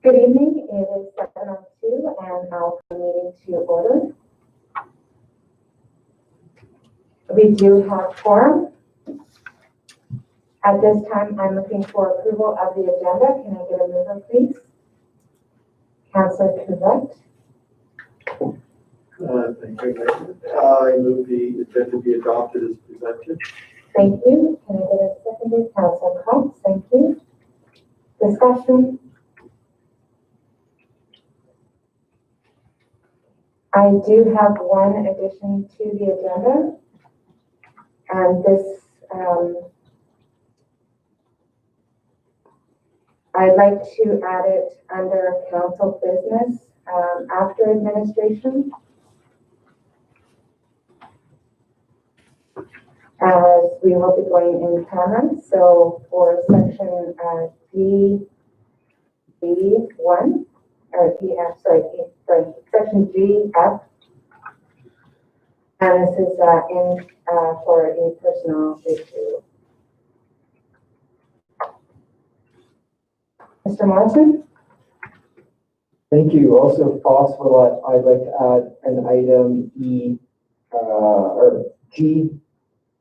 Good evening. It is 7:02 and I'll call the meeting to order. We do have quorum. At this time, I'm looking for approval of the agenda. Can I get a mover, please? Councillor Couvette. Thank you. I move the agenda be adopted as presented. Thank you. Can I get a seconder? Councillor Cox. Thank you. Discussion. I do have one addition to the agenda, and this, I'd like to add it under council business after administration, as we will be going in camera. So for section D1, or DF, sorry, section GF, and this is for a personal issue. Mr. Morrison? Thank you. Also, if possible, I'd like to add an item E, or GE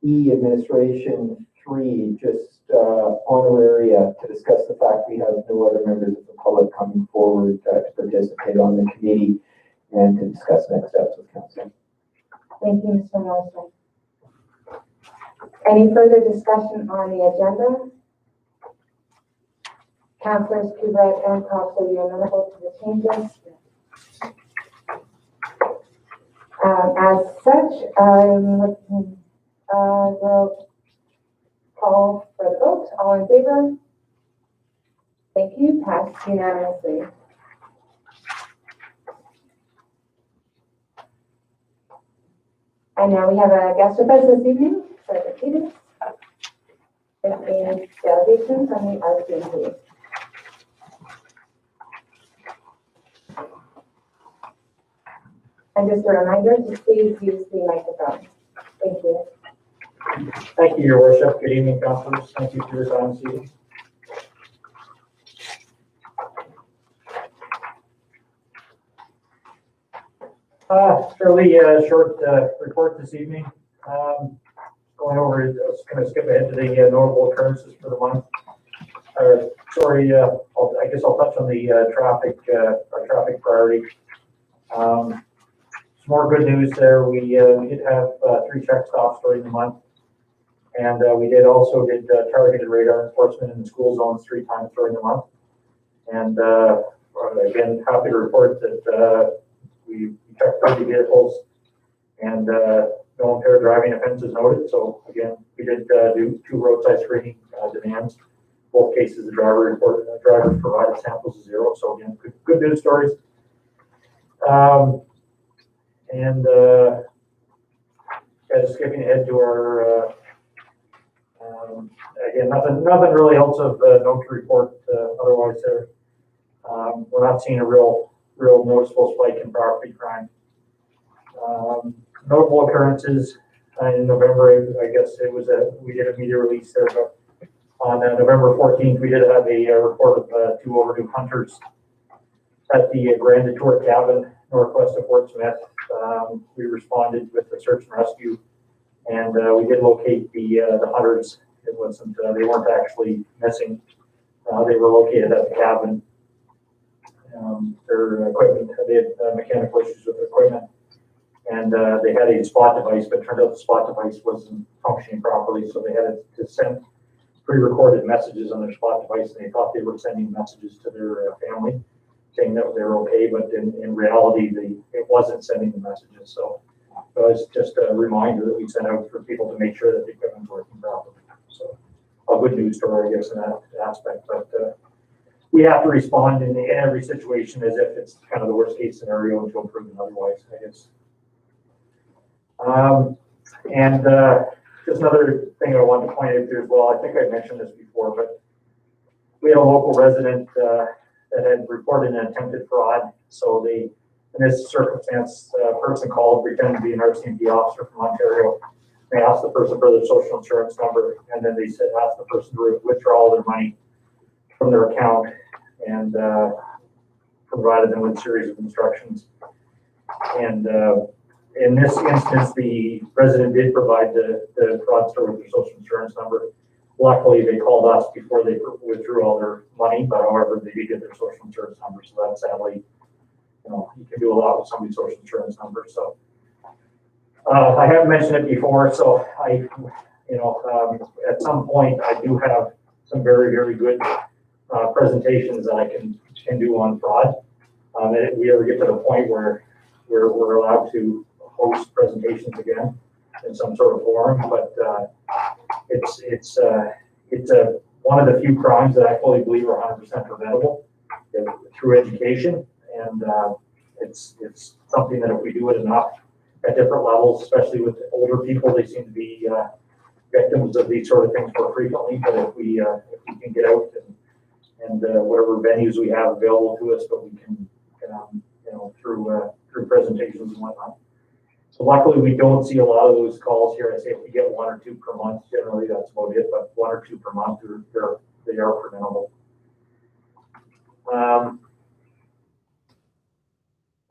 Administration 3, just honoraria, to discuss the fact we have no other members of the public coming forward to participate on the committee and to discuss next steps with council. Thank you, Mr. Morrison. Any further discussion on the agenda? Councillors Couvette and Cox, are you amenable to the changes? As such, I'm looking, will call for the vote. All in favor? Thank you. Passed unanimously. And now we have a guest with us this evening, Sergeant Peters, with a delegation from the RCMP. And just a reminder to please use the microphone. Thank you. Thank you, Your Worship. Good evening, councillors. Thank you for your time this evening. Fairly short report this evening. Going over, I was going to skip ahead to the notable occurrences for the month. I guess I'll touch on the our traffic priority. Some more good news there. We did have 3 check stops during the month. And we did targeted radar enforcement in the school zones 3 times during the month. And again, happy to report that we checked 30 vehicles and no impaired driving offenses noted. So again, we did do 2 roadside screening demands. Both cases, the drivers provided samples of 0. So again, good news stories. Just skipping ahead to our again, nothing really else of note to report otherwise there. We're not seeing a real noticeable spike in property crime. Notable occurrences in November, I guess it was we did a media release there, but on November 14th, we did have a report of 2 overdue hunters at the Grand Detour cabin northwest of Fort Smith. We responded with the search and rescue, and we did locate the hunters. It wasn't, they weren't actually missing. They were located at the cabin. Their equipment, they had mechanical issues with their equipment, and they had a spot device, but it turned out the spot device wasn't functioning properly, so they had to send pre-recorded messages on their spot device, and they thought they were sending messages to their family saying that they were okay, but in reality, it wasn't sending the messages. So it's just a reminder that we sent out for people to make sure that the equipment's working properly. So a good news story, I guess, in that aspect. But we have to respond in every situation as if it's kind of the worst case scenario until proven otherwise, I guess. Just another thing I wanted to point out there as well. I think I mentioned this before, but we had a local resident that had reported an attempted fraud. So in this circumstance, a person called pretending to be an RCMP officer from Ontario. They asked the person for their social insurance number, and then they asked the person to withdraw all their money from their account. And provided them with a series of instructions. And in this instance, the resident did provide the fraudster with their social insurance number. Luckily, they called us before they withdrew all their money, but however, they did get their social insurance number. So that's sadly, you can do a lot with somebody's social insurance number. So I haven't mentioned it before, so at some point I do have some very, very good presentations that I can do on fraud. If we ever get to the point where we're allowed to host presentations again in some sort of forum, but it's one of the few crimes that I fully believe are 100% preventable through education, and it's something that if we do it enough at different levels, especially with older people, they seem to be victims of these sort of things more frequently. But if we can get out and whatever venues we have available to us, but we can through presentations and whatnot. So luckily, we don't see a lot of those calls here. I say if we get 1 or 2 per month, generally that's about it. But 1 or 2 per month, they are preventable.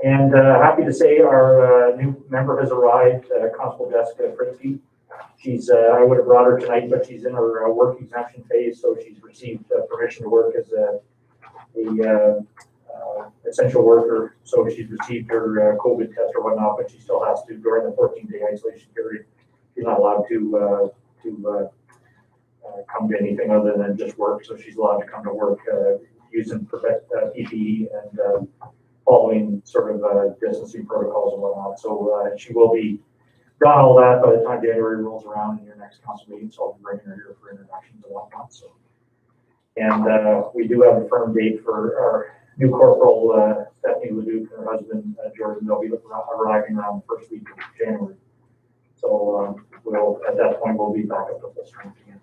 And happy to say our new member has arrived, Constable Jessica Fritzky. I would have brought her tonight, but she's in her work exemption phase, so she's received permission to work as a essential worker. So she's received her COVID test or whatnot, but she still has to, during the 14-day isolation period, she's not allowed to come to anything other than just work. So she's allowed to come to work using PPE and following sort of distancing protocols and whatnot. So she will be done all that by the time January rolls around in your next council meeting. So I'll be bringing her here for introductions and whatnot. So, and we do have a firm date for our new corporal, Stephanie Leduc, and her husband, Jordan. They'll be arriving around the first week of January. So at that point, we'll be back up to full strength again.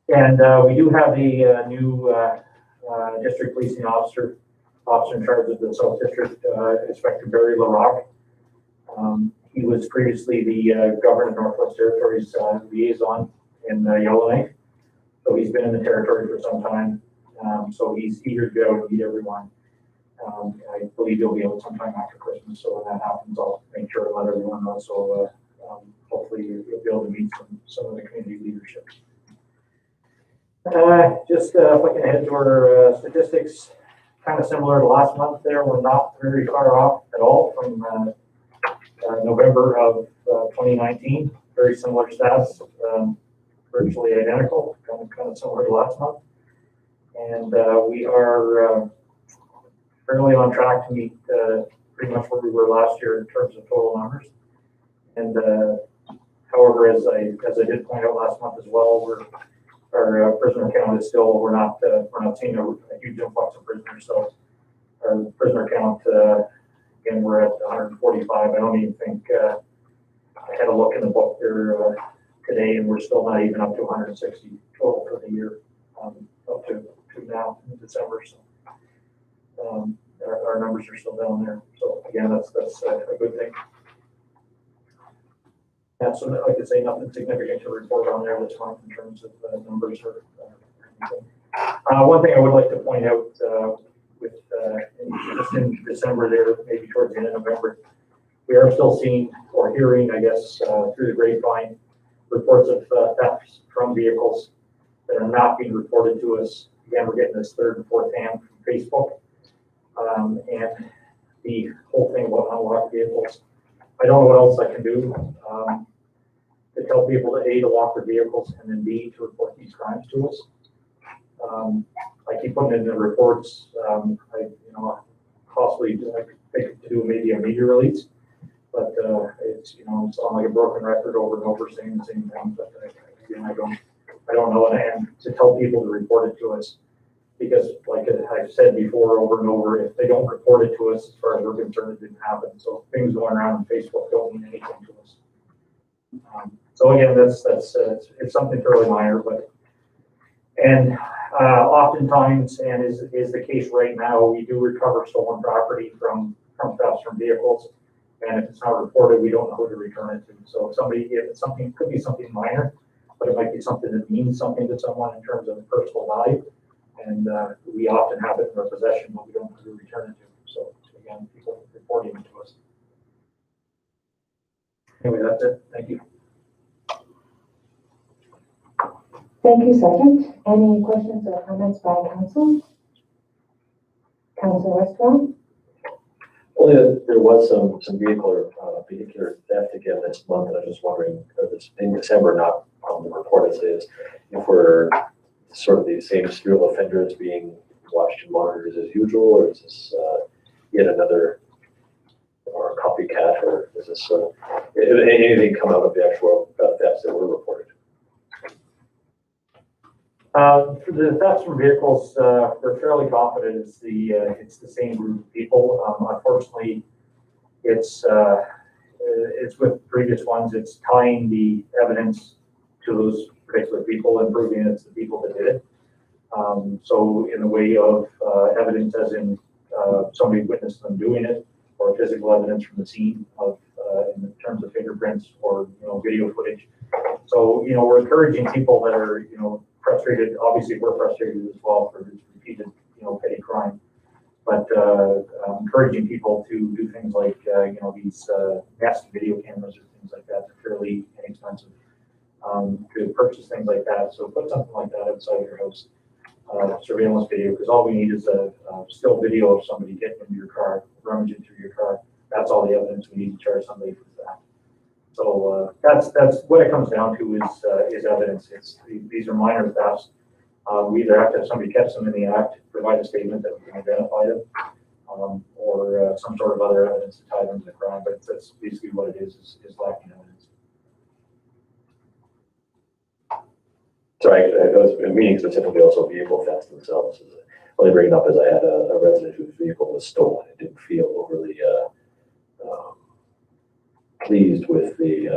And we do have a new district policing officer in charge of the South District, Inspector Barry LaRock. He was previously the Governor of Northwest Territories liaison in Yellowknife. So he's been in the territory for some time. So he's eager to go and meet everyone. I believe he'll be able sometime after Christmas. So when that happens, I'll make sure to let everyone know. So hopefully you'll be able to meet some of the community leadership. Just looking ahead to our statistics, kind of similar to last month there. We're not very far off at all from November of 2019. Very similar stats, virtually identical, kind of similar to last month. And we are fairly on track to meet pretty much where we were last year in terms of total numbers. And however, as I did point out last month as well, our prisoner count is still, we're not seeing a huge influx of prisoners. So our prisoner count, again, we're at 145. I don't even think, I had a look in the book there today, and we're still not even up to 160 total for the year, up to now in December. So our numbers are still down there. So again, that's a good thing. Yeah, so like I say, nothing significant to report on there this month in terms of numbers or anything. One thing I would like to point out just in December there, maybe towards the end of November, we are still seeing or hearing, I guess, through the grapevine, reports of thefts from vehicles that are not being reported to us. Again, we're getting this third and fourth hand from Facebook, and the whole thing about unlocked vehicles. I don't know what else I can do to tell people to A, to lock their vehicles, and then B, to report these crimes to us. I keep putting it in the reports. Possibly think to do maybe a media release, but it's it's on like a broken record over and over saying the same thing. But again, I don't know, and to tell people to report it to us, because like I've said before over and over, if they don't report it to us, as far as we're concerned, it didn't happen. So things going around on Facebook don't mean anything to us. So again, it's something fairly minor, but oftentimes, and is the case right now, we do recover stolen property from thefts from vehicles, and if it's not reported, we don't know who to return it to. So if it's something, could be something minor, but it might be something that means something to someone in terms of personal value, and we often have it in our possession, but we don't know who to return it to. So again, people reporting it to us. Anyway, that's it. Thank you. Thank you, Sergeant. Any questions or comments by council? Council Westphal? Only that there was some vehicular theft again this month, and I was just wondering if it's in December, not on the report as is, if we're sort of the same serial offenders being watched and monitored as usual, or is this yet another or a copycat, or is this anything come out of the actual thefts that were reported? For the thefts from vehicles, we're fairly confident it's the same group of people. Unfortunately, it's with previous ones. It's tying the evidence to those particular people and proving it's the people that did it. So in the way of evidence, as in somebody witnessed them doing it, or physical evidence from the scene of in terms of fingerprints or video footage. So we're encouraging people that are frustrated. Obviously, we're frustrated as well for this repeated, petty crime. But encouraging people to do things like, these Nest video cameras or things like that. They're fairly inexpensive to purchase things like that. So put something like that outside your house. Surveillance video, because all we need is a still video of somebody getting into your car, rummaging through your car. That's all the evidence we need to charge somebody for that. So that's what it comes down to is evidence. These are minor thefts. We either have to have somebody catch them in the act, provide a statement that we can identify them, or some sort of other evidence to tie them to the crime. But that's basically what it is lacking evidence. Sorry, I was meaning specifically also vehicle thefts themselves. What I bring it up is I had a resident whose vehicle was stolen. I didn't feel overly pleased with the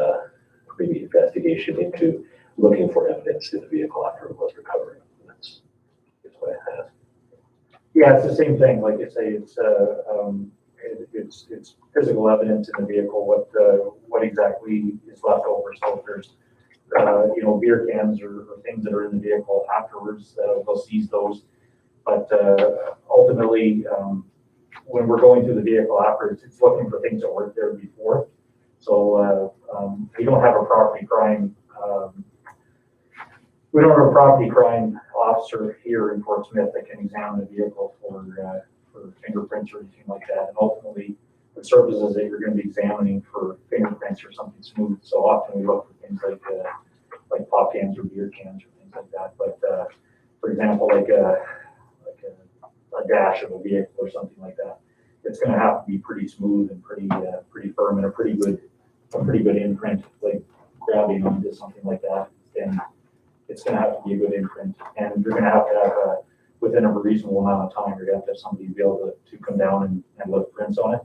maybe investigation into looking for evidence in the vehicle after it was recovered. That's what I had. Yeah, it's the same thing. Like I say, it's physical evidence in the vehicle. What exactly is left over? So if there's beer cans or things that are in the vehicle afterwards, they'll seize those. But ultimately, when we're going through the vehicle afterwards, it's looking for things that weren't there before. So we don't have a property crime. We don't have a property crime officer here in Fort Smith that can examine the vehicle for fingerprints or anything like that. And ultimately, the services that you're going to be examining for fingerprints or something smooth. So often we look for things like pop cans or beer cans or things like that. But for example, like a dash of a vehicle or something like that, it's going to have to be pretty smooth and pretty firm and a pretty good imprint. Like grabbing onto something like that, then it's going to have to be a good imprint, and you're going to have within a reasonable amount of time, you're going to have somebody be able to come down and look prints on it.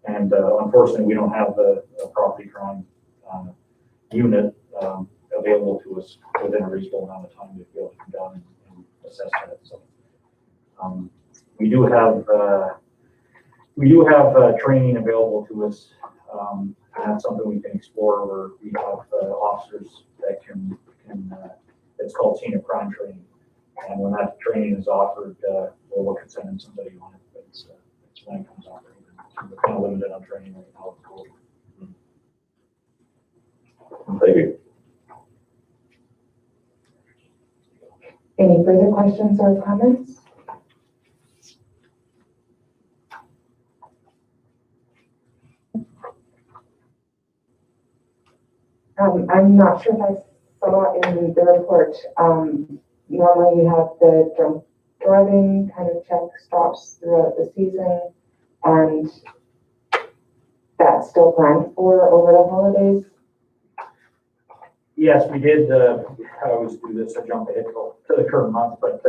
And unfortunately, we don't have a property crime unit available to us within a reasonable amount of time to be able to come down and assess that. So we do have training available to us, and that's something we can explore. Where we have officers that can it's called scene of crime training, and when that training is offered, we'll look at sending somebody on it. But it's when it comes operating. We're kind of limited on training right now. Thank you. Any further questions or comments? I'm not sure if I saw in the report, normally you have the drunk driving kind of check stops throughout the season, and that's still planned for over the holidays. Yes, we did. I always do this. I jump ahead to the current month, but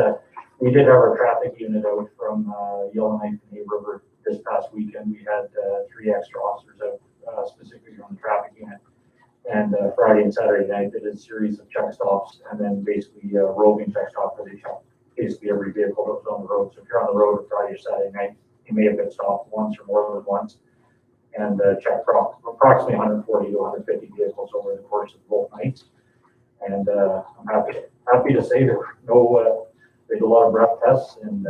we did have our traffic unit out from Yellowknife and Hay River this past weekend. We had 3 extra officers out specifically on the traffic unit. And Friday and Saturday night, did a series of check stops, and then basically roving check stop where they check basically every vehicle that was on the road. So if you're on the road Friday or Saturday night, you may have been stopped once or more than once, and checked approximately 140 to 150 vehicles over the course of both nights. And I'm happy to say there were They did a lot of breath tests and,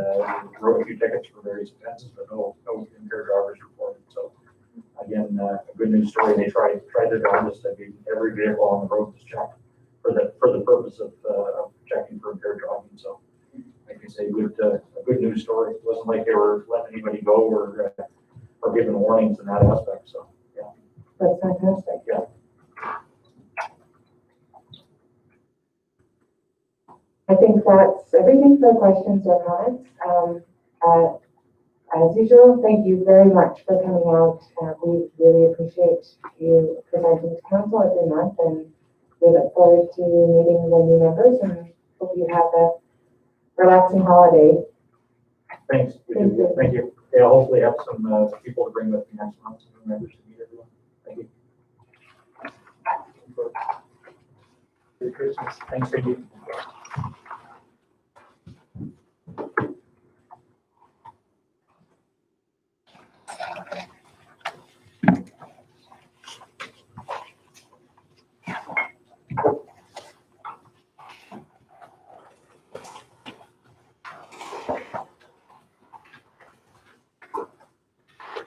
wrote a few tickets for various offenses, but no impaired drivers reported. So again, a good news story. They tried their darndest to get every vehicle on the road was checked for the purpose of checking for impaired driving. So like I say, a good news story. It wasn't like they were letting anybody go or giving warnings in that aspect. So yeah. That's fantastic. Yeah. I think that's everything for questions or comments. As usual, thank you very much for coming out. We really appreciate you presenting to council every month, and we look forward to meeting the new members and hope you have a relaxing holiday. Thanks. Thank you. Thank you. Yeah, I'll hopefully have some people to bring with me next month, some new members to meet everyone. Thank you. Merry Christmas. Thanks, thank you.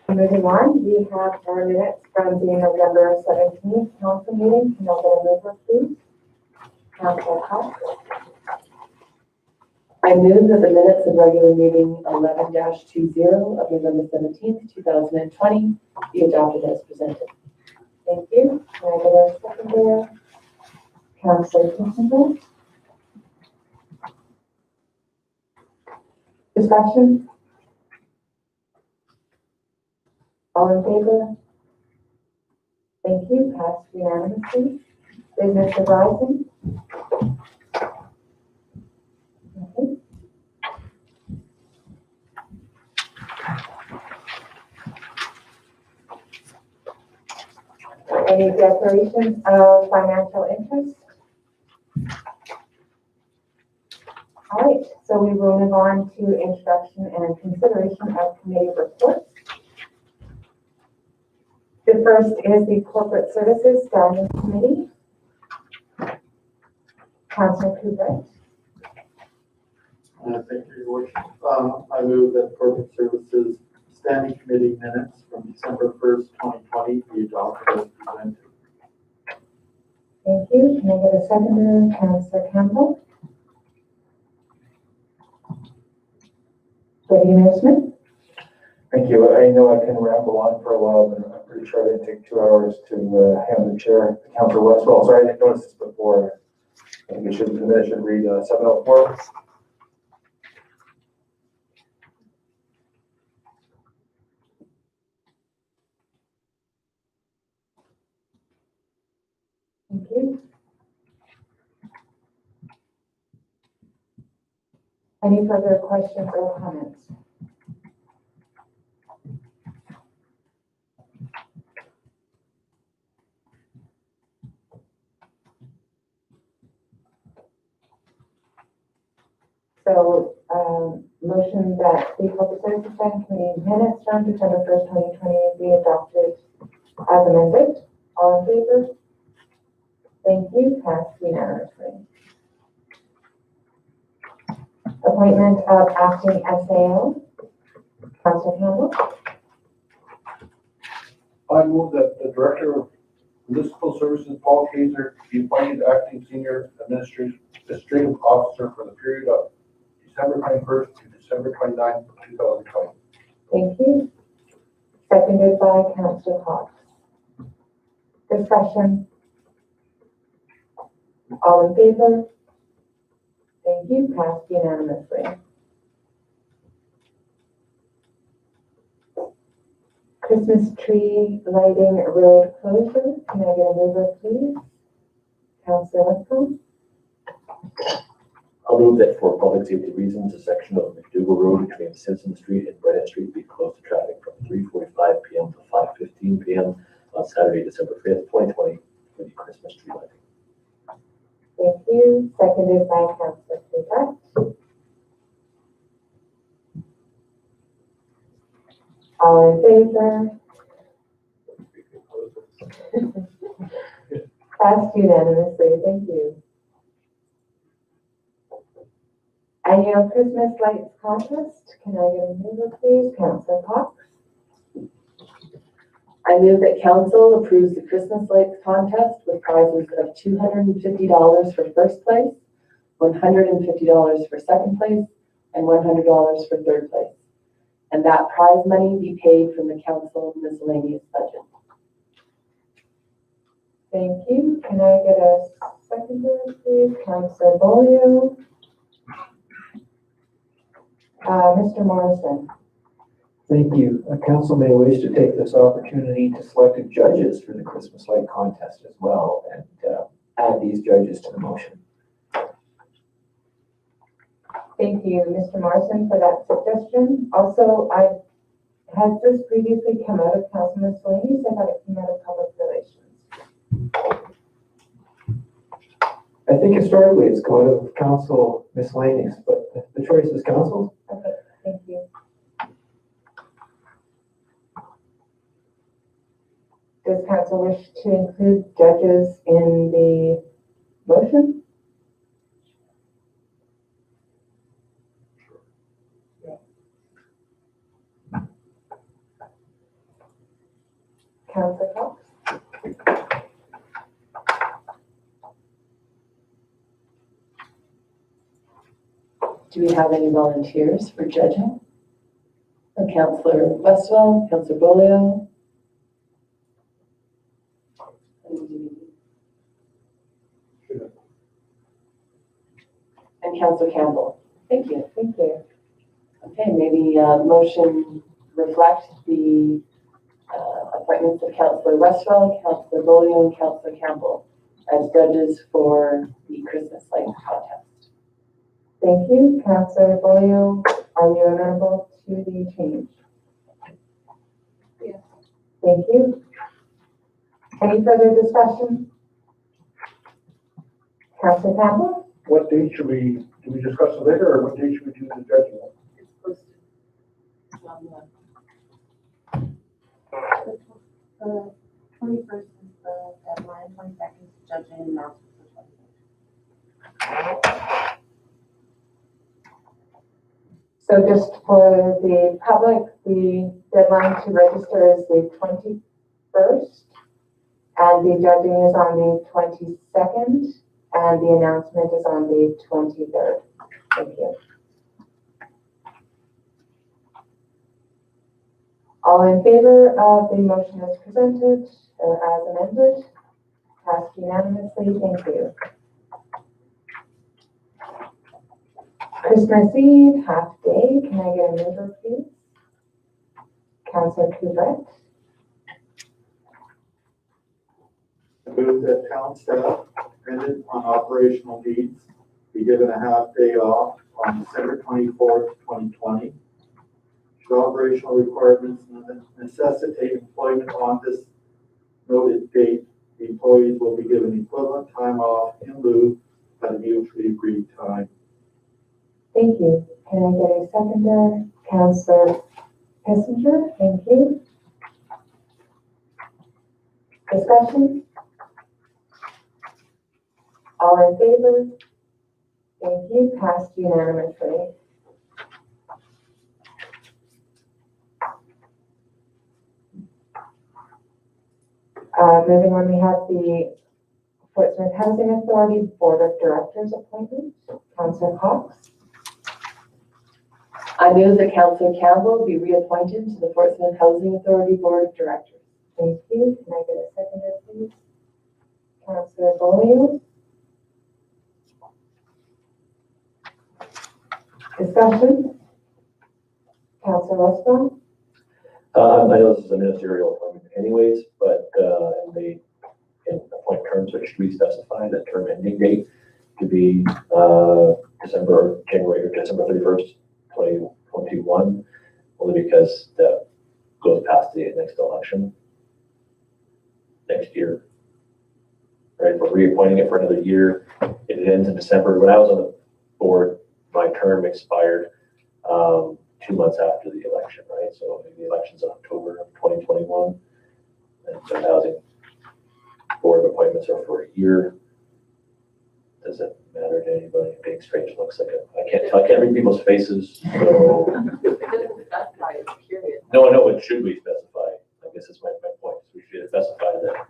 Moving on, we have our minutes from the November 17th council meeting. Can I get a mover, please? Councilor Cox. I move that the minutes of regular meeting 11-20 of November 17th, 2020 be adopted as presented. Thank you. Can I get a second there? Councilor Kissinger. Discussion? All in favor? Thank you. Passed unanimously. Business arising? Okay. Any declarations of financial interest? All right, so we will move on to introduction and consideration of committee reports. The first is the Corporate Services Standing Committee. Councilor Kubrick. Thank you, Your Worship. I move that Corporate Services Standing Committee minutes from December 1st, 2020 be adopted as presented. Thank you. Can I get a seconder? Councilor Campbell. Deputy Mayor Smith. Thank you. I know I can ramble on for a while, but I'm pretty sure it didn't take 2 hours to hand the chair to Councilor Westwell. Sorry, I didn't notice this before. I think the minute should read 704. Thank you. Any further questions or comments? So, motion that the Corporate Services Standing Committee minutes from December 1st, 2020 be adopted as amended. All in favor? Thank you. Passed unanimously. Appointment of acting SAO. Councilor Campbell. I move that the Director of Municipal Services, Paul Kaiser, be appointed acting Senior Administrative Officer for the period of December 21st to December 29th, 2020. Thank you. Seconded by Councilor Cox. Discussion. All in favor? Thank you. Passed unanimously. Christmas tree lighting road closure. Can I get a mover, please? Councilor Westphal. I'll move that for public safety reasons, a section of McDougall Road between Simpson Street and Brennan Street be closed to traffic from 3:45 p.m. to 5:15 p.m. on Saturday, December 5th, 2020 for the Christmas tree lighting. Thank you. Seconded by Councilor Kubrick. All in favor? Passed unanimously. Thank you. Annual Christmas Lights Contest. Can I get a mover, please? Councillor Cox. I move that council approves the Christmas lights contest with prizes of $250 for first place, $150 for second place, and $100 for third place. And that prize money be paid from the council miscellaneous budget. Thank you. Can I get a seconder, please? Councillor Bolio. Mr. Morrison. Thank you. Council may wish to take this opportunity to select judges for the Christmas light contest as well and add these judges to the motion. Thank you, Mr. Morrison, for that suggestion. Also, has this previously come out of council miscellaneous? I thought it came out of public relations. I think historically it's come out of council miscellaneous, but the choice is council. Okay, thank you. Does council wish to include judges in the motion? Councillor Cox? Do we have any volunteers for judging? Councillor Westwell, Councillor Bolio. And Councillor Campbell. Thank you. Thank you. Okay, maybe motion reflect the appointments of Councillor Westwell, Councillor Bolio, and Councillor Campbell as judges for the Christmas lights contest. Thank you. Councillor Bolio, are you amenable to the change? Yes. Thank you. Any further discussion? Councillor Campbell? What date should we, do we discuss it later, or what date should we do the judging? It's posted. On The 21st is the deadline, 22nd is judging announcements for 23rd. So just for the public, the deadline to register is the 21st, and the judging is on the 22nd, and the announcement is on the 23rd. Thank you. All in favor of the motion as presented, as amended? Passed unanimously. Thank you. Christmas Eve, half day. Can I get a mover, please? Councillor Couvret. I move that town staff dependent on operational needs be given a half day off on December 24th, 2020. Should operational requirements necessitate employment on this noted date, the employees will be given equivalent time off in lieu at a mutually agreed time. Thank you. Can I get a seconder? Councillor Kissinger. Thank you. Discussion? All in favor? Thank you. Passed unanimously. Moving on, we have the Portsmouth Housing Authority Board of Directors appointment. Councillor Cox. I move that Councillor Campbell be reappointed to the Portsmouth Housing Authority Board of Directors. Thank you. Can I get a seconder, please? Councillor Bolio. Discussion? Councillor Westphal. I know this is a ministerial appointment anyways, but, and they can appoint terms, so should we specify that term ending date to be, January or December 31st, 2021, only because that goes past the next election next year. Right, we're reappointing it for another year. It ends in December. When I was on the board, my term expired 2 months after the election, right? So the election's in October of 2021, and the housing board appointments are for a year. Does it matter to anybody. Being strange looks like I can't read people's faces, so. It doesn't specify, it's curious. No, I know, it should we specify? I guess that's my point. We should specify that.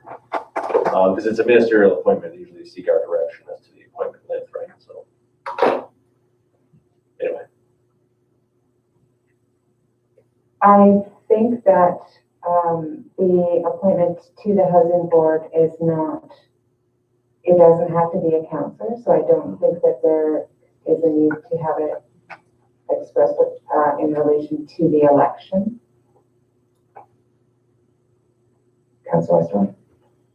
Because it's a ministerial appointment, they usually seek our direction as to the appointment length, right? So. Anyway. I think that the appointment to the housing board is not, it doesn't have to be a counselor, so I don't think that there is a need to have it expressed in relation to the election. Councilor Westphal?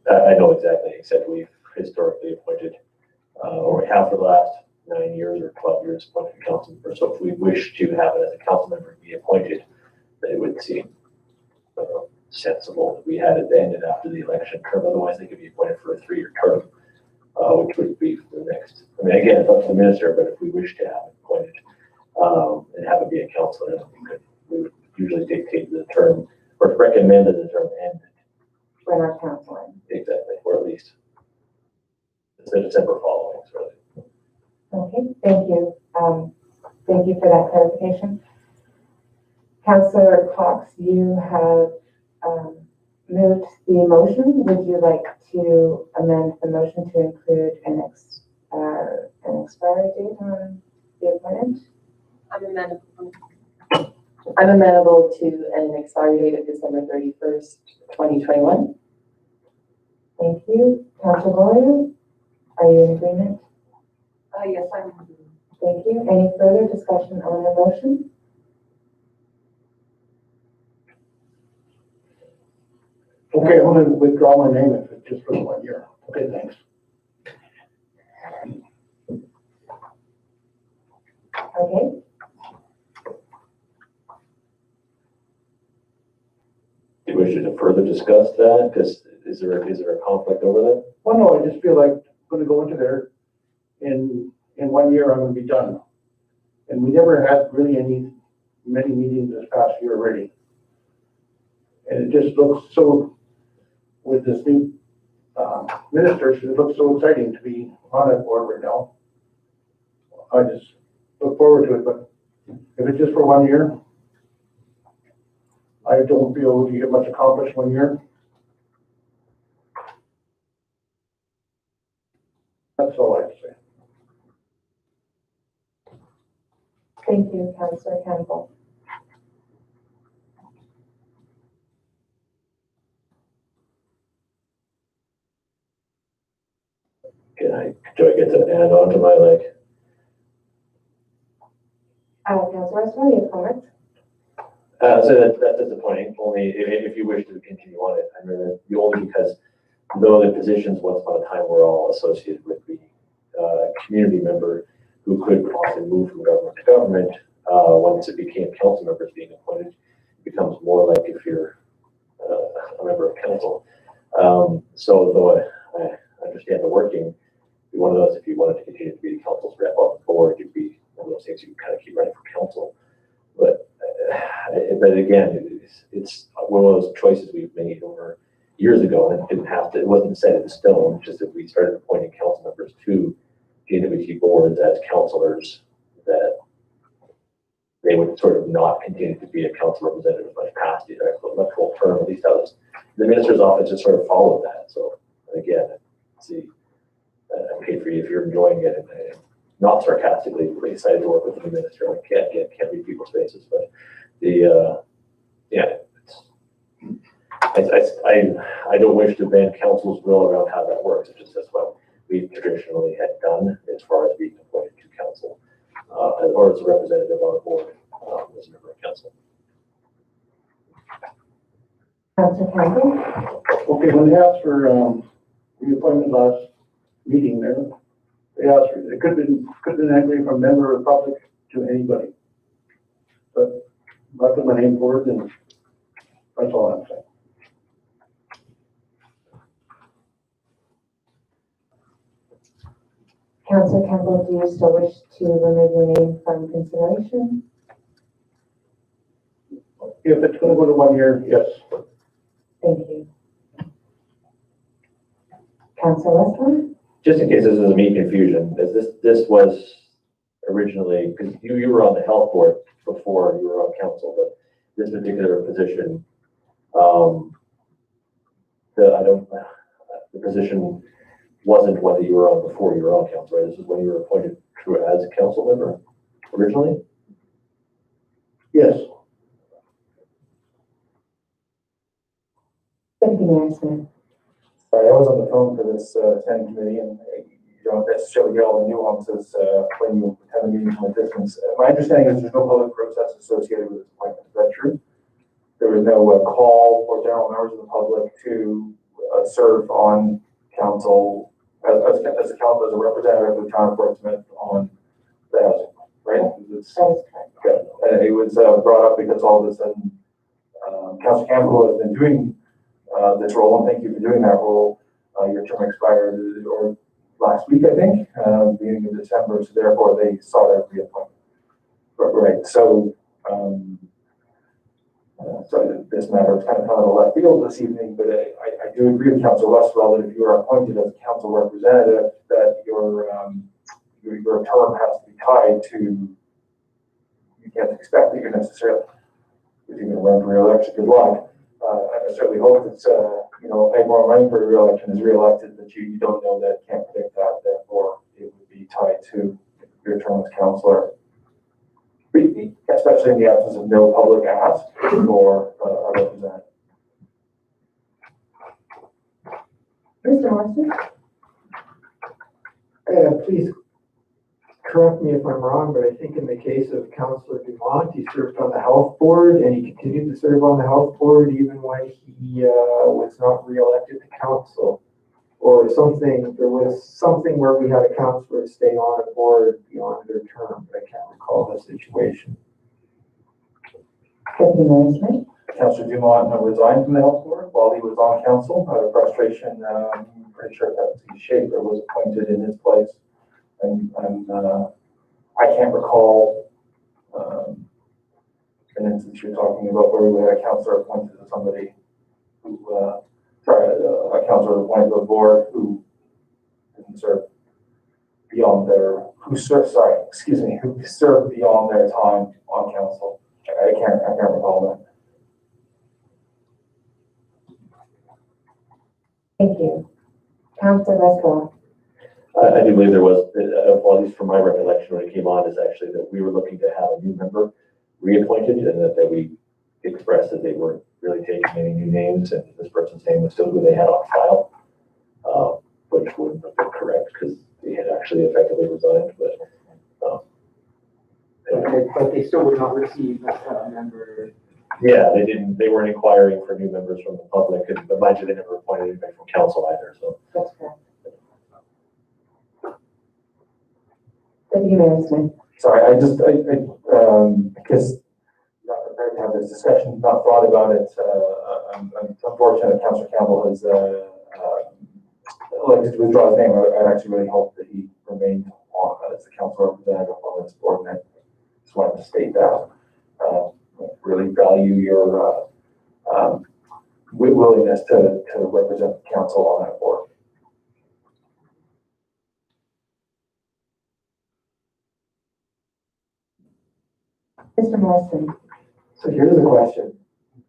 I know exactly, except we've historically appointed, or we have for the last 9 years or 12 years, appointed council members. So if we wish to have it as a council member be appointed, then it would seem sensible that we had it ended after the election term. Otherwise, they could be appointed for a 3-year term, which would be for the next. I mean, again, it's up to the minister, but if we wish to have it appointed and have it be a councilor, then we would usually dictate the term or recommend that the term end. When our council ends. Exactly, or at least the December following, really. Okay, thank you. Thank you for that clarification. Councillor Cox, you have moved the motion. Would you like to amend the motion to include an expiry date on the appointment? I'm amenable to an expiry date of December 31st, 2021. Thank you. Councillor Goyer, are you in agreement? Yes, I'm. Thank you. Any further discussion on the motion? Okay, I'm gonna withdraw my name if it's just for 1 year. Okay, thanks. Okay. Do you wish to further discuss that? Because is there a conflict over that? Well, no, I just feel like I'm gonna go into there in 1 year, I'm gonna be done. And we never had really many meetings this past year already. And it just looks so, with this new minister, it looks so exciting to be on that board right now. I just look forward to it, but if it's just for 1 year, I don't feel we can get much accomplished 1 year. That's all I have to say. Thank you, Councillor Campbell. Do I get to add on to my Councillor Westphal, your comments? So that's disappointing, only if you wish to continue on it. I mean, only because though the positions once upon a time were all associated with the community member who could often move from government to government, once it became council members being appointed, it becomes more like if you're a member of council. So though I understand the working, one of those, if you wanted to continue to be the council's rep on the board, it'd be one of those things you can kind of keep running for council. But again, it's one of those choices we've made over years ago, and it wasn't set in stone, just that we started appointing council members to the NWT boards as councilors, that they would sort of not continue to be a council representative much past the electoral term. At least that was the minister's office just sort of followed that. So again, see, I'm paid for you if you're enjoying it, and not sarcastically, really excited to work with the minister. I can't read people's faces, but I don't wish to bend council's will around how that works. It's just that's what we traditionally had done as far as being appointed to council, or as a representative on the board, as a member of council. Councillor Campbell? Okay, when they asked for reappointment last meeting there, they asked for, it could have been anybody from member of the public to anybody. But I put my name forward, and that's all I'm saying. Councillor Campbell, do you still wish to remove your name from consideration? If it's gonna go to 1 year, yes. Thank you. Councillor Westphal? just in case this is me confusion, is this was originally, because you were on the health board before you were on council, but this particular position, the position wasn't one that you were on before you were on council, right? This is when you were appointed to as a council member originally? Yes. Deputy Mayor Smith. Sorry, I was on the phone for this standing committee, and you don't necessarily get all the nuances when you attend a meeting from a distance. My understanding is there's no public process associated with this appointment. Is that true? There was no call for general members of the public to serve on council as a council, as a representative of the town of Portsmouth on the housing, right? That is correct. Okay. And it was brought up because all of a sudden, Councilor Campbell has been doing this role, and thank you for doing that role. Your term expired or last week, I think, beginning of December, so therefore they sought a reappointment. Right, so, so this matter is kind of a left field this evening, but I do agree with Councilor Westwell that if you are appointed as a council representative, that your term has to be tied to, you can't expect that you're necessarily, if you're going to run for re-election, good luck. I certainly hope that, if more running for re-election is re-elected, that you don't know that, can't predict that, therefore it would be tied to your term as councillor. Especially in the absence of no public ask for a representative. Mr. Morrison? Please correct me if I'm wrong, but I think in the case of Councillor Dumont, he served on the health board, and he continued to serve on the health board even when he was not re-elected to council. Or something, there was something where we had a councillor stay on a board beyond their term, but I can't recall the situation. Deputy Mayor Smith? Councillor Dumont resigned from the health board while he was on council out of frustration. I'm pretty sure that Schaefer was appointed in his place. And I can't recall an instance you're talking about where we had a councillor appointed to somebody who, a councillor appointed to a board who didn't serve beyond their, who served beyond their time on council. I can't recall that. Thank you. Councilor Westwell? I do believe there was, well, at least from my recollection when it came on, is actually that we were looking to have a new member reappointed, and that we expressed that they weren't really taking any new names, and this person's name was still who they had on file, which wouldn't have been correct because they had actually effectively resigned. But they still would not receive a member. Yeah, they weren't inquiring for new members from the public, and mind you, they never appointed anybody from council either. So That's correct. Deputy Mayor Smith? Sorry, because not prepared to have this discussion, not thought about it. I'm unfortunate Councillor Campbell has elected to withdraw his name. I actually really hope that he remained on as the council representative on this board, and I just wanted to state that. Really value your willingness to represent the council on that board. Mr. Morrison? So here's the question.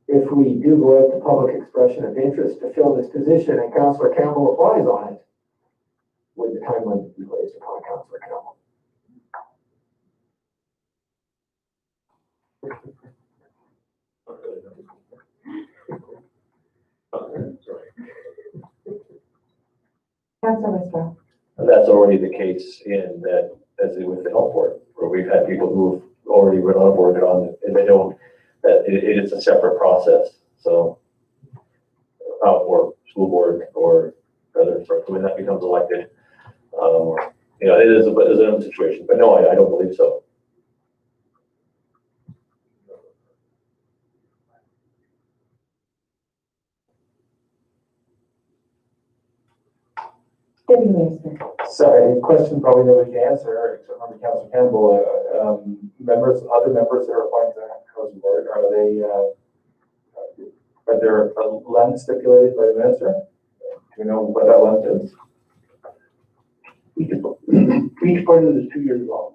If we do go out to public expression of interest to fill this position and Councillor Campbell applies on it, would the time limit be placed upon Councillor Campbell? Councilor Westwell? that's already the case in that, as with the health board, where we've had people who've already been on board and they don't, that it is a separate process. So, or school board or other, when that becomes elected, it is a own situation. But no, I don't believe so. Deputy Mayor Smith? Sorry, question probably nobody can answer, except maybe Councillor Campbell. Other members that are appointed to the housing board, are there a length stipulated by the minister? Do we know what that length is? Each appointment is 2 years long.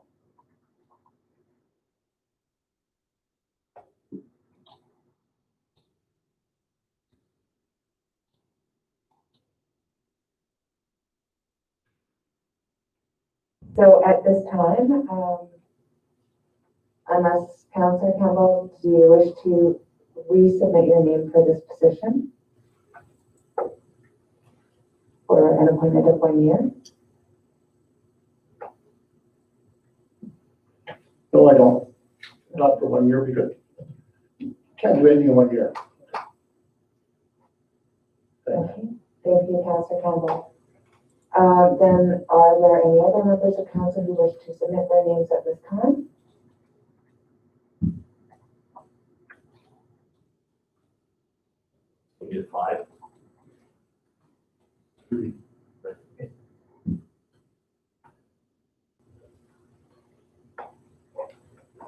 So at this time, unless Councillor Campbell, do you wish to resubmit your name for this position? For an appointment of 1 year? No, I don't. Not for 1 year because can't do anything in 1 year. Thanks. Okay, thank you, Councillor Campbell. Then are there any other members of council who wish to submit their names at this time? We get 5.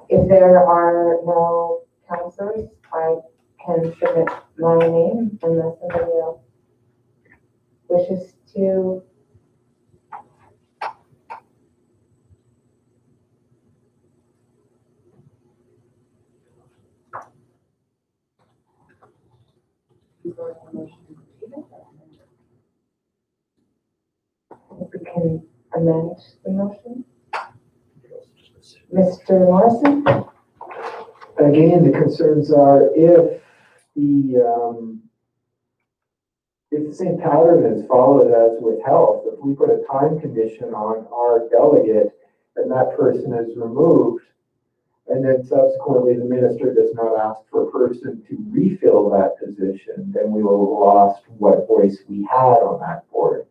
If there are no councillors, I can submit my name unless somebody else wishes to. We can amend the motion. Mr. Morrison? Again, the concerns are if the same pattern is followed as with health, if we put a time condition on our delegate and that person is removed, and then subsequently the minister does not ask for a person to refill that position, then we will have lost what voice we had on that board.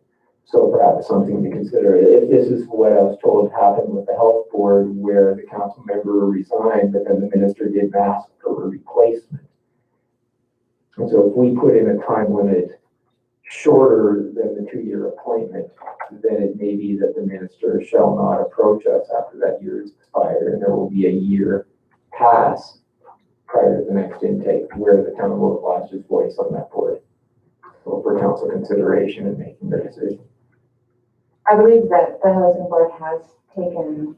So perhaps something to consider. If this is what I was told happened with the health board where the council member resigned, but then the minister didn't ask for a replacement. And so if we put in a time limit shorter than the 2-year appointment, then it may be that the minister shall not approach us after that year is expired, and there will be a year pass prior to the next intake where the town will have lost its voice on that board. So for council consideration in making their decision. I believe that the housing board has taken,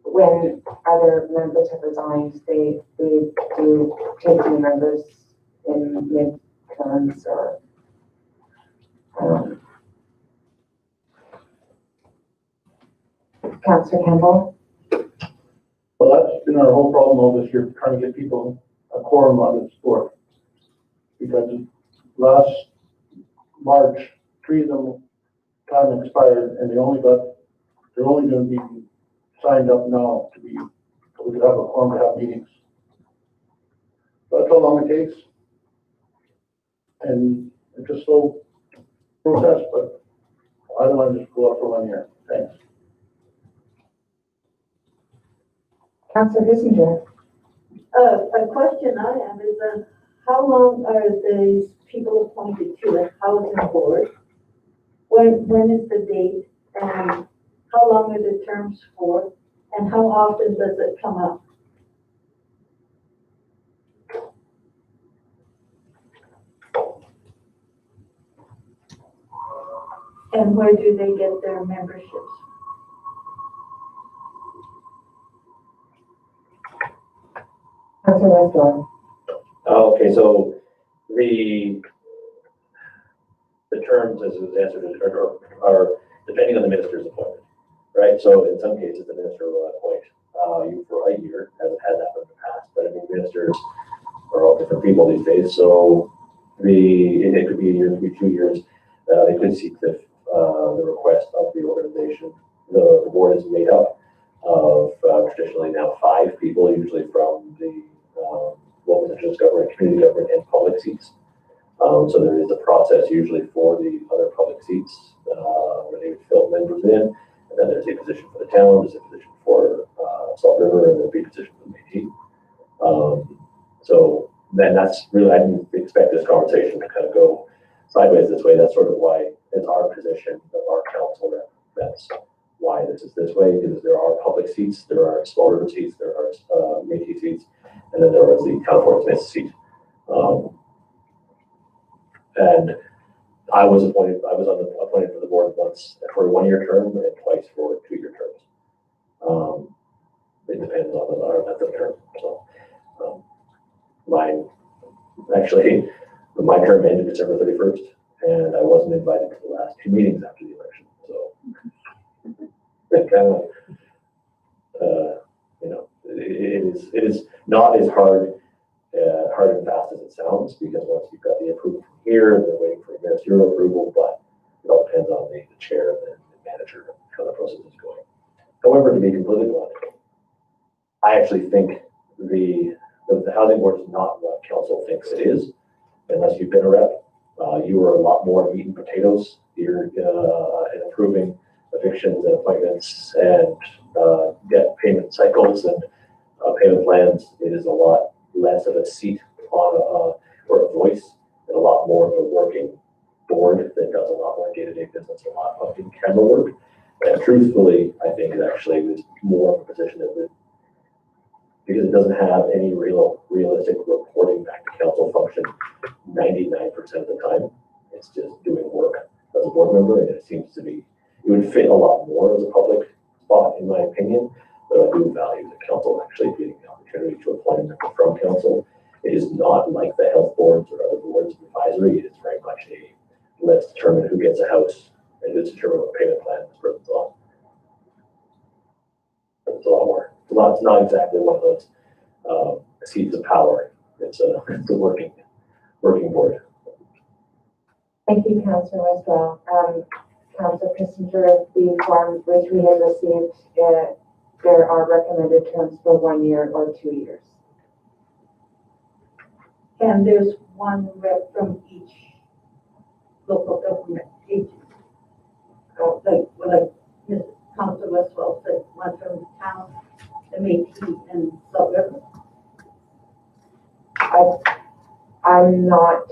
when other members have resigned, they do take new members in mid-terms or, Councillor Campbell? Well, that's been our whole problem all this year, trying to get people a quorum on this board. Because last March, 3 of them time expired and they're only going to be signed up now to be, so we could have a quorum to have meetings. That's how long it takes. And it's a slow process, but I don't want to just go up for 1 year. Thanks. Councillor Kissinger? A question I have is, how long are these people appointed to the housing board? When is the date, and how long are the terms for, and how often does it come up? And where do they get their memberships? Councillor Westall? Okay, so the terms, as was answered, are depending on the minister's appointment, right? So in some cases, the minister will appoint you for a year, as it has happened in the past, but I mean, ministers are all different people these days, so it could be a year, it could be 2 years. They could seek the request of the organization. The board is made up of traditionally now 5 people, usually from the local indigenous government, community government, and public seats. So there is a process usually for the other public seats where they would fill members in, and then there's a position for the town, there's a position for Salt River, and there'll be a position for the Métis. So then that's really, I didn't expect this conversation to kind of go sideways this way. That's sort of why it's our position of our council rep. That's why this is this way, because there are public seats, there are Salt River seats, there are Métis seats, and then there was the Town of Fort Smith seat. And I was appointed for the board once for a 1-year term and twice for 2-year terms. It depends on our length of term. So mine, actually, my term ended December 31st, and I wasn't invited to the last 2 meetings after the election. So it kind of, it is not as hard and fast as it sounds, because once you've got the approval from here, they're waiting for ministerial approval, but it all depends on the chair and the manager and how the process is going. However, to be completely blunt, I actually think the housing board is not what council thinks it is, unless you've been a rep. You are a lot more meat and potatoes. You're in approving evictions and appointments and debt payment cycles and payment plans. It is a lot less of a seat on or a voice, and a lot more of a working board that does a lot more day-to-day business, a lot of in-camera work. And truthfully, I think it actually is more of a position that would, because it doesn't have any realistic reporting back to council function 99% of the time. It's just doing work as a board member, and it seems to be, it would fit a lot more as a public spot, in my opinion, but I do value the council actually getting the opportunity to appoint a member from council. It is not like the health boards or other boards of advisory. It is very much a, let's determine who gets a house and let's determine what payment plan this person's on. It's a lot more. It's not exactly one of those seats of power. It's a working board. Thank you, Councillor Westwell. Councillor Kissinger, the form which we have received, there are recommended terms for 1 year or 2 years. And there's one rep from each local government agency. Like Ms. Councilor Westwell said, one from the town, the Métis, and Sudbury. I'm not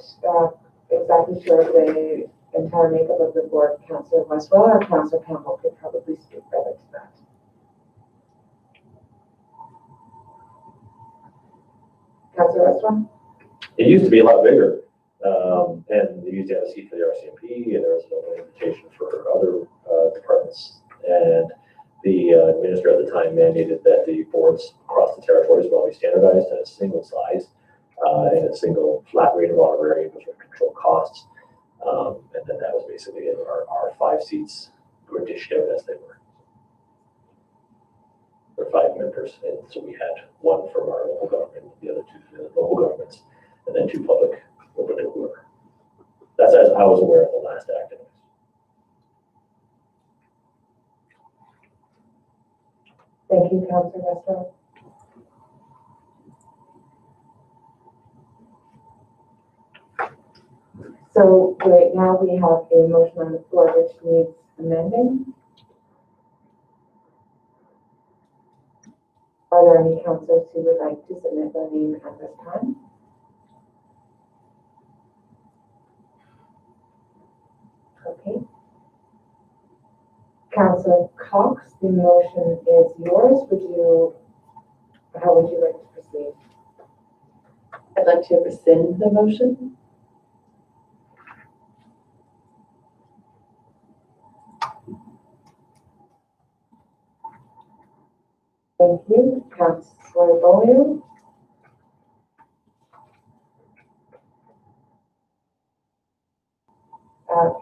exactly sure of the entire makeup of the board. Councillor Westwell or Councillor Campbell could probably speak better to that. Councillor Westwell? It used to be a lot bigger, and they used to have a seat for the RCMP, and there was an invitation for other departments. And the minister at the time mandated that the boards across the territories will be standardized at a single size and a single flat rate of honorarium to control costs. And then that was basically it. Our 5 seats were dished out as they were. For 5 members, and so we had 1 from our local government, the other 2 from the local governments, and then 2 public, open to whoever. That's as I was aware of the last act. Thank you, Councillor Westwell. So right now we have a motion on the floor which needs amending. Are there any councillors who would like to submit their name at this time? Okay. Councillor Cox, the motion is yours. How would you like to proceed? I'd like to rescind the motion. Thank you. Councillor Beaulieu.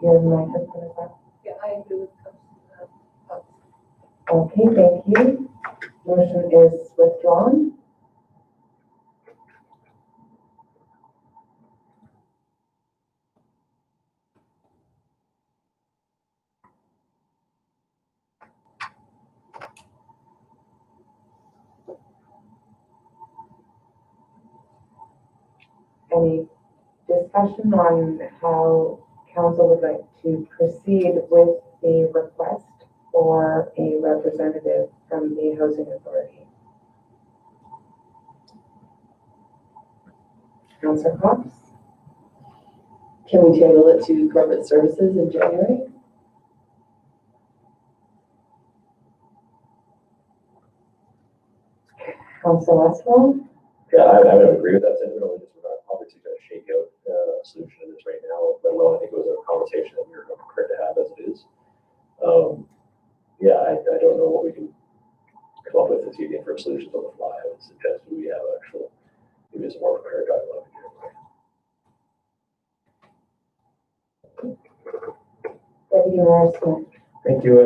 Your microphone is up. Yeah, I agree with Okay, thank you. Motion is withdrawn. Any discussion on how council would like to proceed with the request for a representative from the Housing Authority? Councillor Cox? Can we table it to corporate services in January? Councillor Westwell? Yeah, I would agree with that sentiment. Only just we're obviously going to shake out solution it is right now, let alone I think it was a conversation that we were prepared to have as it is. Yeah, I don't know what we can come up with as easy for solutions on the fly. I would suggest we have actual, maybe some more prepared dialogue. Deputy Mayor Smith. Thank you.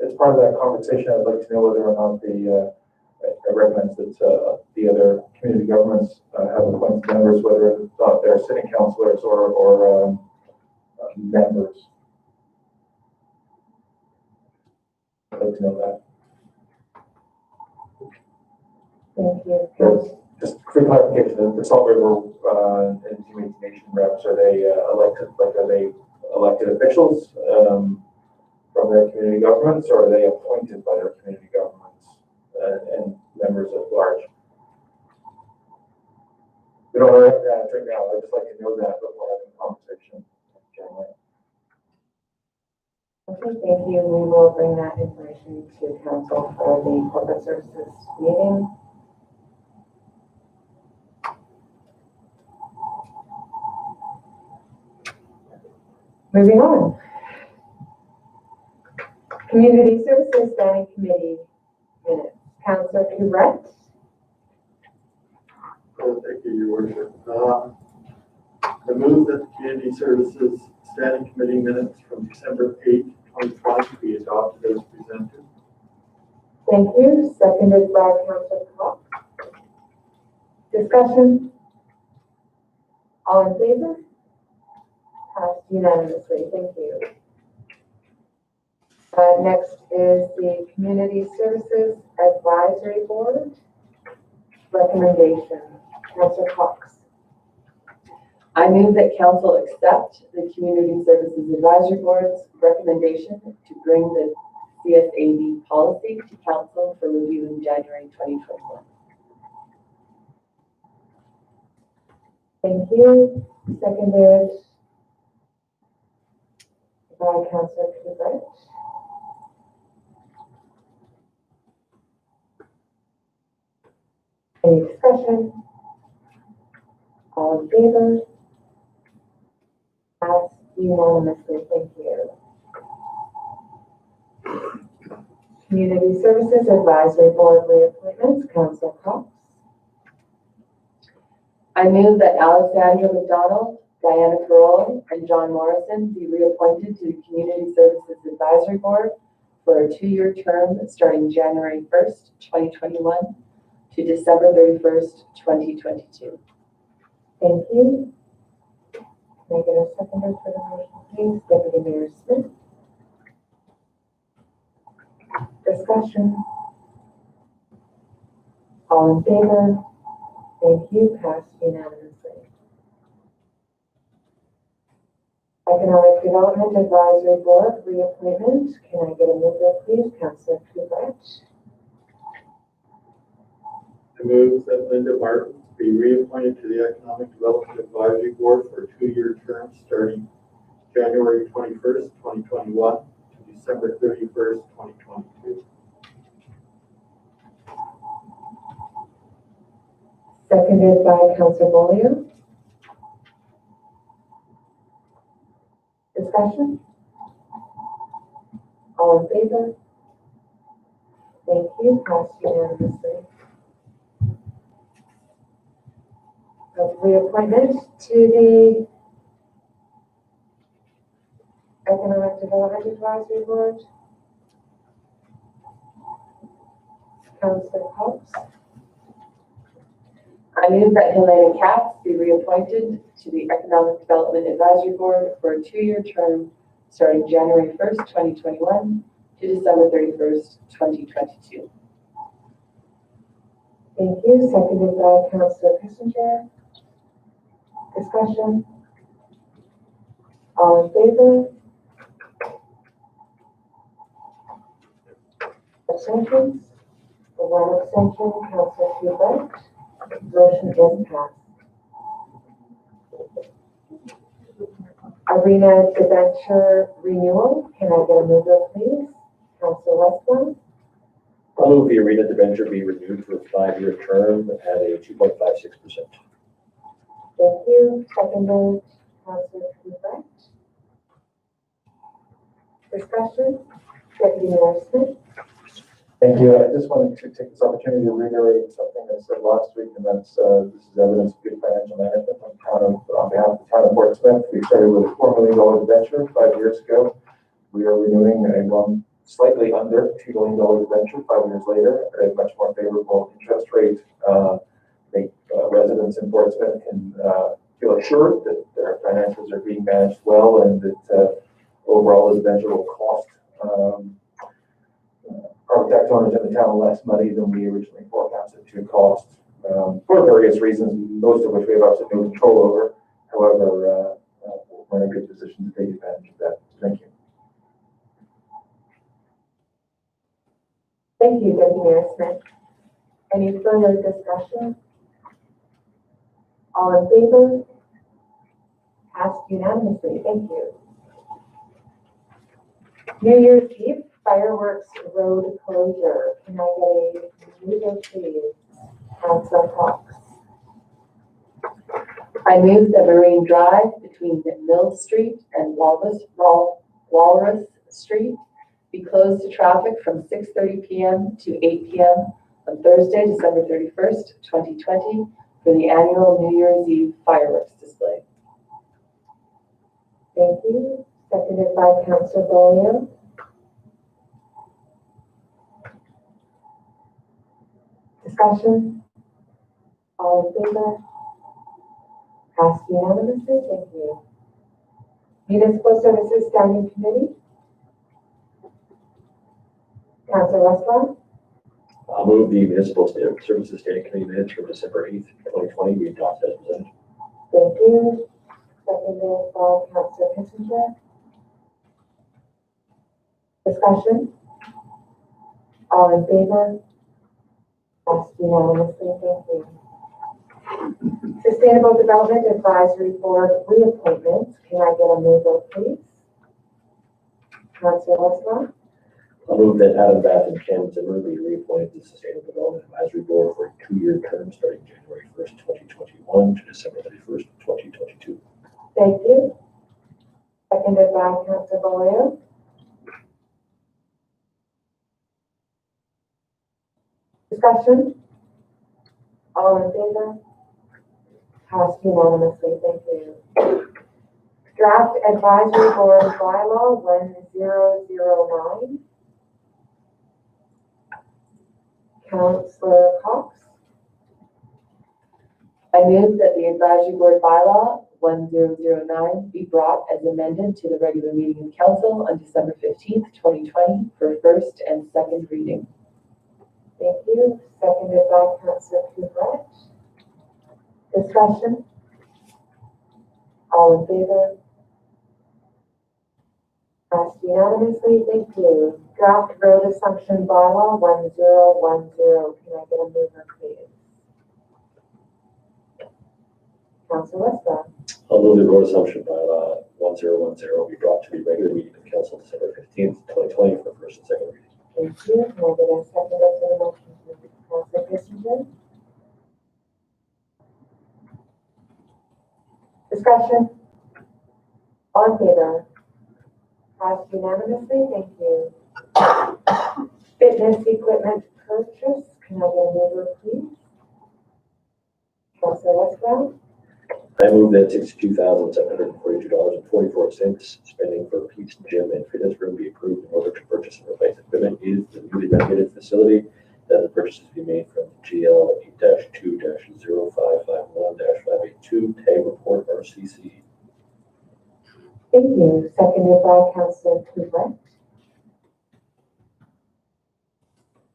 As part of that conversation, I'd like to know whether or not I recommend that the other community governments have appointed members, whether or not they're sitting councillors or members. I'd like to know that. Thank you. Just for clarification, the Salt River and Métis Nation reps, are they elected officials from their community governments, or are they appointed by their community governments and members at large? We don't have that right now. I'd just like to know that before having a conversation. Okay, thank you. We will bring that information to council for the corporate services meeting. Moving on. Community Services Standing Committee minutes. Councillor Tourette. Thank you, Your Worship. I move that the Community Services Standing Committee minutes from December 8th, 2020 be adopted as presented. Thank you. Seconded by Councillor Cox. Discussion. All in favor? Passed unanimously. Thank you. Next is the Community Services Advisory Board recommendation. Councillor Cox. I move that council accept the Community Services Advisory Board's recommendation to bring the CSAB policy to council for review in January 2021. Thank you. Seconded by Councillor Tourette. Any discussion? All in favor? Passed unanimously. Thank you. Community Services Advisory Board reappointments. Councillor Cox. I move that Alexandra McDonald, Diana Carroll, and John Morrison be reappointed to the Community Services Advisory Board for a 2-year term starting January 1st, 2021 to December 31st, 2022. Thank you. Can I get a seconder for the motion, please? Deputy Mayor Smith. Discussion. All in favor? Thank you. Passed unanimously. Economic Development Advisory Board reappointment. Can I get a mover, please? Councillor Tourette. I move that Linda Martin be reappointed to the Economic Development Advisory Board for a 2-year term starting January 21st, 2021 to December 31st, 2022. Seconded by Councillor Beaulieu. Discussion? All in favor? Thank you. Passed unanimously. Reappointment to the Economic Development Advisory Board. Councillor Cox. I move that Helena Katz be reappointed to the Economic Development Advisory Board for a 2-year term starting January 1st, 2021 to December 31st, 2022. Thank you. Seconded by Councillor Kissinger. Discussion? All in favor? Abstentions? For 1 abstention, Councillor Tourette. Motion is passed. Arena debenture renewal. Can I get a mover, please? Councillor Westland. I'll move the arena debenture be renewed for a 5-year term at a 2.56%. Thank you. Seconded, Councilor Kubek. Discussion, Deputy Mayor Smith. Thank you. I just wanted to take this opportunity to reiterate something I said last week, and that's, this is evidence of good financial management on behalf of the town of Portsmouth. We started with a $4 million venture 5 years ago. We are renewing a slightly under $2 million venture 5 years later at a much more favorable interest rate. Residents in Portsmouth can feel assured that their finances are being managed well, and that overall this venture will cost property tax owners in the town less money than we originally forecasted to cost, for various reasons, most of which we have absolutely no control over. However, we're in a good position to take advantage of that. Thank you. Thank you, Deputy Mayor Smith. Any further discussion? All in favor? Passed unanimously. Thank you. New Year's Eve fireworks road closure. Can I get a mover, please? Councilor Cox. I move that Marine Drive between Mill Street and Walrus Street be closed to traffic from 6:30 p.m. to 8 p.m. on Thursday, December 31st, 2020 for the annual New Year's Eve fireworks display. Thank you. Seconded by Councilor Bollier. Discussion? All in favor? Passed unanimously. Thank you. Municipal Services Standing Committee. Councilor Westlaw. I'll move the Municipal Services Standing Committee minutes from December 8th, 2020 be adopted as presented. Thank you. Seconded by Councilor Kissinger. Discussion? All in favor? Passed unanimously. Thank you. Sustainable Development Advisory Board reappointments. Can I get a mover, please? Councilor Westlaw. I'll move that Adam Bath and Ken Zimmer be reappointed to the Sustainable Development Advisory Board for a 2-year term starting January 1st, 2021 to December 31st, 2022. Thank you. Seconded by Councilor Bollier. Discussion? All in favor? Passed unanimously. Thank you. Draft Advisory Board Bylaw 1009. Councilor Cox. I move that the Advisory Board Bylaw 1009 be brought as amended to the regular meeting of council on December 15th, 2020 for first and second reading. Thank you. Seconded by Councilor Kubek. Discussion? All in favor? Passed unanimously. Thank you. Draft Road Assumption Bylaw 1010. Can I get a mover, please? Councilor Westlaw. I'll move the road assumption bylaw 1010 be brought to the regular meeting of council December 15th, 2020 for first and second reading. Thank you. Can I get a second to the motion, please? Councilor Kissinger. Discussion? All in favor? Passed unanimously. Thank you. Fitness equipment purchase. Can I get a mover, please? Councilor Westlaw. I move that $62,742.44 spending for Pete's Gym and Fitness Room be approved in order to purchase and replace equipment used in the newly renovated facility, that the purchases be made from GL 8-2-0551-582 tag report RCC. Thank you. Seconded by Councilor Kubek.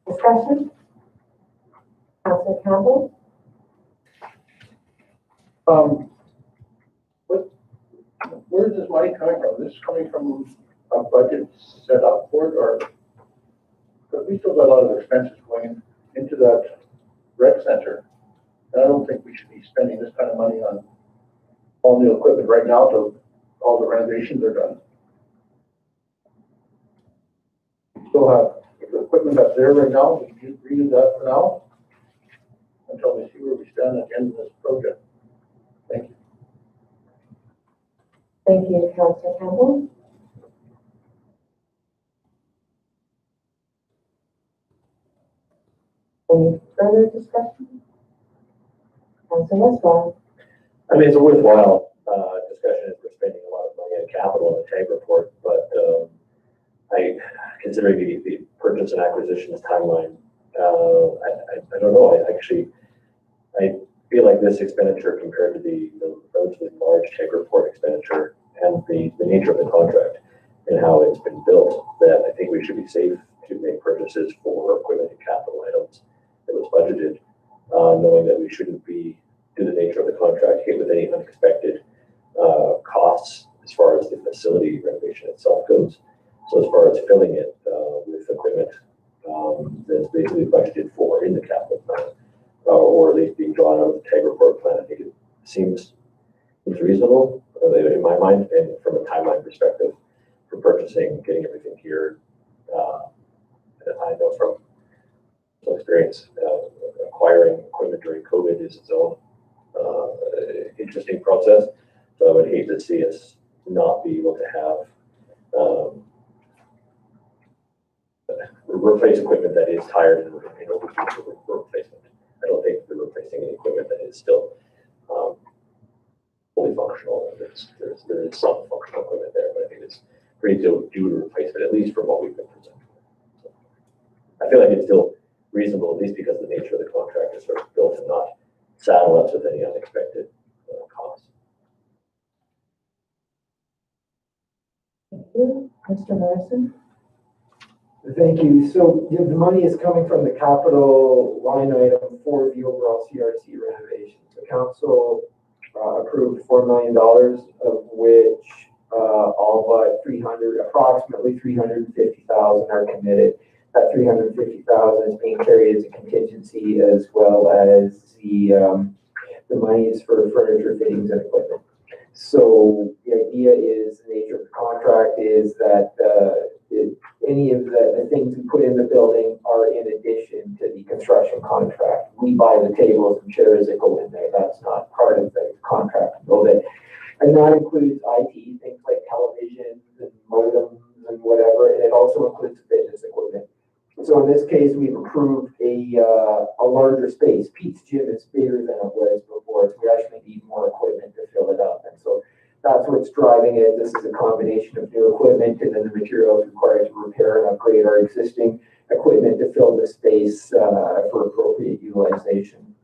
Discussion? Councilor Campbell. Where is this money coming from? This is coming from a budget set up for it, or, because we still got a lot of expenses going into that rec center. And I don't think we should be spending this kind of money on all new equipment right now till all the renovations are done. We still have the equipment that's there right now. We can reuse that for now until we see where we stand at the end of this project. Thank you, Councilor Campbell. Any further discussion? Councilor Westphal. I mean, it's a worthwhile discussion if we're spending a lot of money on capital in the TAG report, but considering the purchase and acquisitions timeline, I don't know. I feel like this expenditure compared to the relatively large TAG report expenditure and the nature of the contract and how it's been built, that I think we should be safe to make purchases for equipment and capital items that was budgeted, knowing that we shouldn't be, due to the nature of the contract, hit with any unexpected costs as far as the facility renovation itself goes. So as far as filling it with equipment that's basically budgeted for in the capital plan, or at least being drawn out of the TAG report plan, I think it seems reasonable in my mind, and from a timeline perspective for purchasing, getting everything here. I know from experience, acquiring equipment during COVID is its own interesting process. So I would hate to see us not be able to have replace equipment that is tired and overdue for replacement. I don't think we're replacing any equipment that is still fully functional. There is some functional equipment there, but I think it's pretty due to replacement, at least from what we've been presented. So I feel like it's still reasonable, at least because the nature of the contract is sort of built to not saddle us with any unexpected costs. Thank you. Mr. Morrison. Thank you. So the money is coming from the capital line item for the overall CRC renovation. The council approved $4 million, of which all but approximately 350,000 are committed. That 350,000 is being carried as a contingency, as well as the money is for furniture, fittings, and equipment. So the idea is, the nature of the contract is that any of the things we put in the building are in addition to the construction contract. We buy the tables and chairs that go in there. That's not part of the contract to build it. And that includes IT, things like televisions and modems and whatever, and it also includes fitness equipment. So in this case, we've approved a larger space. Pete's Gym is bigger than it was before, so we actually need more equipment to fill it up. And so that's what's driving it. This is a combination of new equipment and then the materials required to repair and upgrade our existing equipment to fill the space for appropriate utilization.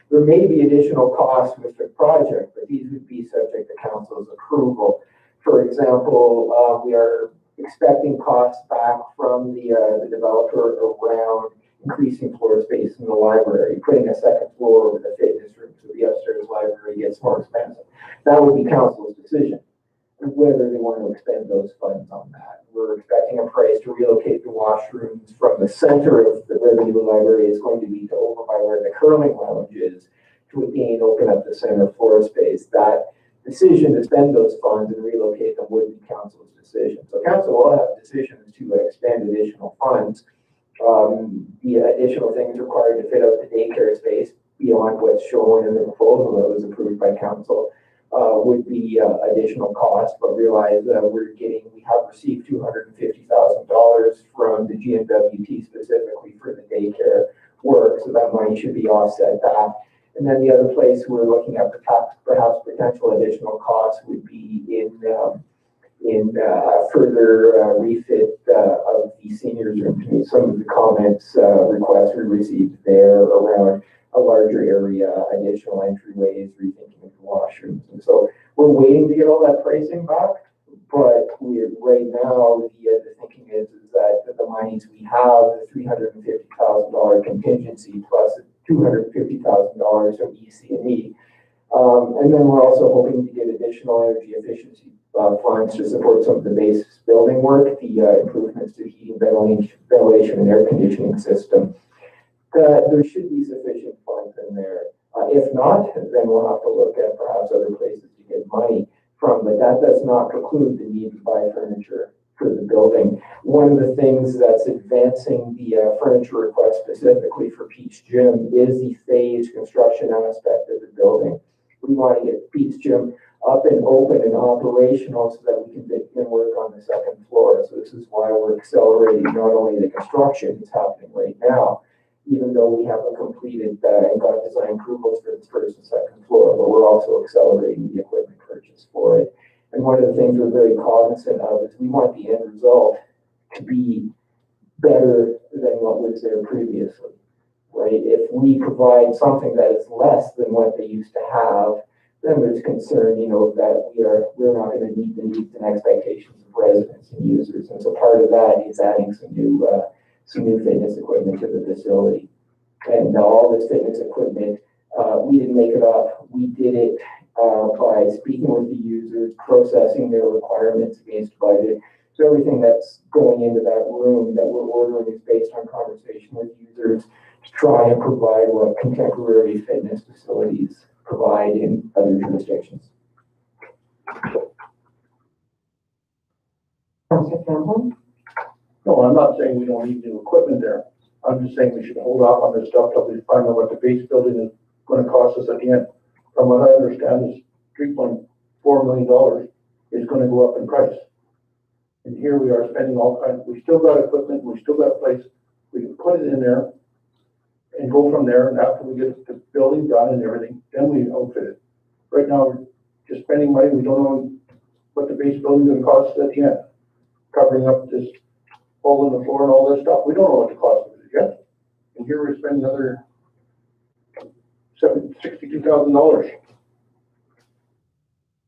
There may be additional costs with the project, but these would be subject to council's approval. For example, we are expecting costs back from the developer around increasing floor space in the library, putting a second floor over the fitness room so the upstairs library gets more expensive. That would be council's decision, whether they want to expend those funds on that. We're expecting a price to relocate the washrooms from the center of where the new library is going to be to over by where the curling lounge is, to again open up the center floor space. That decision to spend those funds and relocate them would be council's decision. So council will have decisions to expend additional funds. The additional things required to fit out the daycare space beyond what's shown in the proposal that was approved by council would be additional cost, but realize we have received $250,000 from the GMWT specifically for the daycare work, so that money should be offset that. And then the other place we're looking at perhaps potential additional costs would be in further refit of the seniors room. To meet some of the comments, requests we received there around a larger area, additional entryways, rethinking of the washrooms. And so we're waiting to get all that pricing back, but right now the thinking is that the monies we have, the $350,000 contingency plus $250,000 of EC&E. And then we're also hoping to get additional energy efficiency funds to support some of the base building work, the improvements to heating, ventilation, and air conditioning system. There should be sufficient funds in there. If not, then we'll have to look at perhaps other places to get money from, but that does not preclude the need to buy furniture for the building. One of the things that's advancing the furniture request specifically for Pete's Gym is the phased construction aspect of the building. we want to get Pete's Gym up and open and operational so that we can begin work on the second floor. So this is why we're accelerating not only the construction that's happening right now, even though we haven't completed and got design approvals for the first and second floor, but we're also accelerating the equipment purchase for it. And one of the things we're very cognizant of is we want the end result to be better than what was there previously, right? If we provide something that is less than what they used to have, then there's concern, that we're not going to meet the needs and expectations of residents and users. And so part of that is adding some new fitness equipment to the facility. And all this fitness equipment, we didn't make it up. We did it by speaking with the users, processing their requirements against budget. So everything that's going into that room that we're ordering is based on conversation with users to try and provide what contemporary fitness facilities provide in other jurisdictions. Councillor Campbell? No, I'm not saying we don't need new equipment there. I'm just saying we should hold off on this stuff till we find out what the base building is gonna cost us at the end. From what I understand is $3.4 million is gonna go up in price. And here we are spending all kinds, we still got equipment, we still got a place, we can put it in there and go from there, and after we get the building done and everything, then we outfit it. Right now, we're just spending money, we don't know what the base building is gonna cost us at the end. Covering up this hole in the floor and all this stuff, we don't know what the cost of it is yet. And here we're spending another $62,000.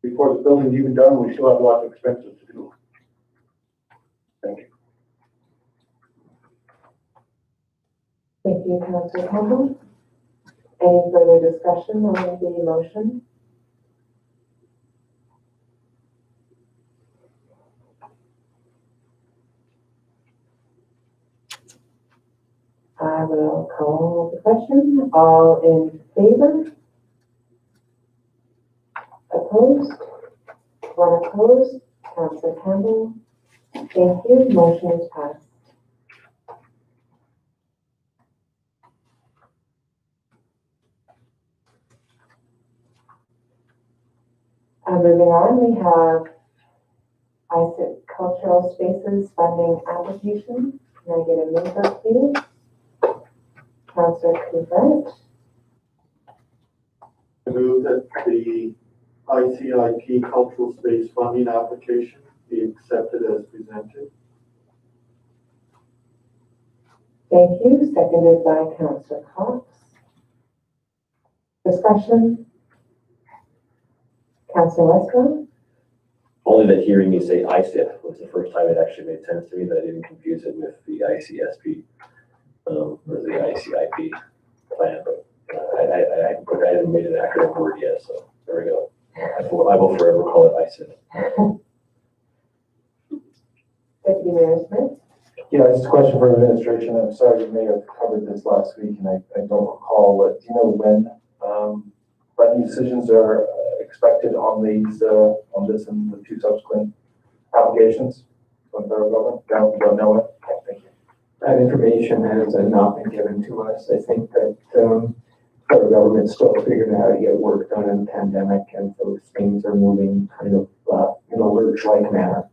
Before the building's even done, we still have lots of expenses to do. Thank you. Thank you, Councillor Campbell. Any further discussion on the motion? I will call the question. All in favor? Opposed? One opposed. Councillor Campbell. Thank you. Motion is passed. Moving on, we have ISIT Cultural Spaces Funding Application. Can I get a mover, please? Councillor Couvert. I move that the ICIP cultural space funding application be accepted as presented. Thank you. Seconded by Councillor Cox. Discussion? Councillor Westcott? Only that hearing me say ICIP was the first time it actually made sense to me, that I didn't confuse it with the ICSP, or the ICIP plan, but I haven't made an accurate word yet, so there we go. I will forever call it ICIP. Deputy Mayor Smith? Yeah, just a question for administration. I'm sorry, you may have covered this last week and I don't recall, but do you know when funding decisions are expected on these, on this and the two subsequent applications from the federal government? You don't know it? Okay, thank you. That information has not been given to us. I think that federal government's still figuring out how to get work done in the pandemic, and those things are moving kind of in a lurch-like manner.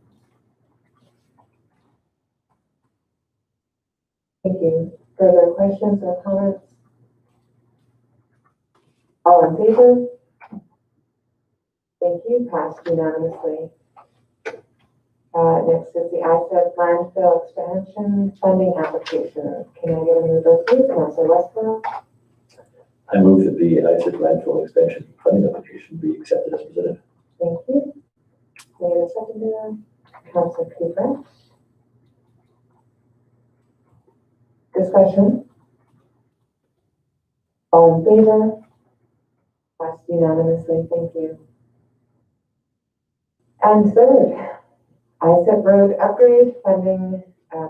Thank you. Further questions or comments? All in favor? Thank you. Passed unanimously. Next is the ISIP landfill expansion funding application. Can I get a mover, please? Councillor Westboro. I move that the ICIP landfill expansion funding application be accepted as presented. Thank you. May I have a second there? Councillor Couvert. Discussion? All in favor? Passed unanimously. Thank you. And third, ISIP road upgrade funding,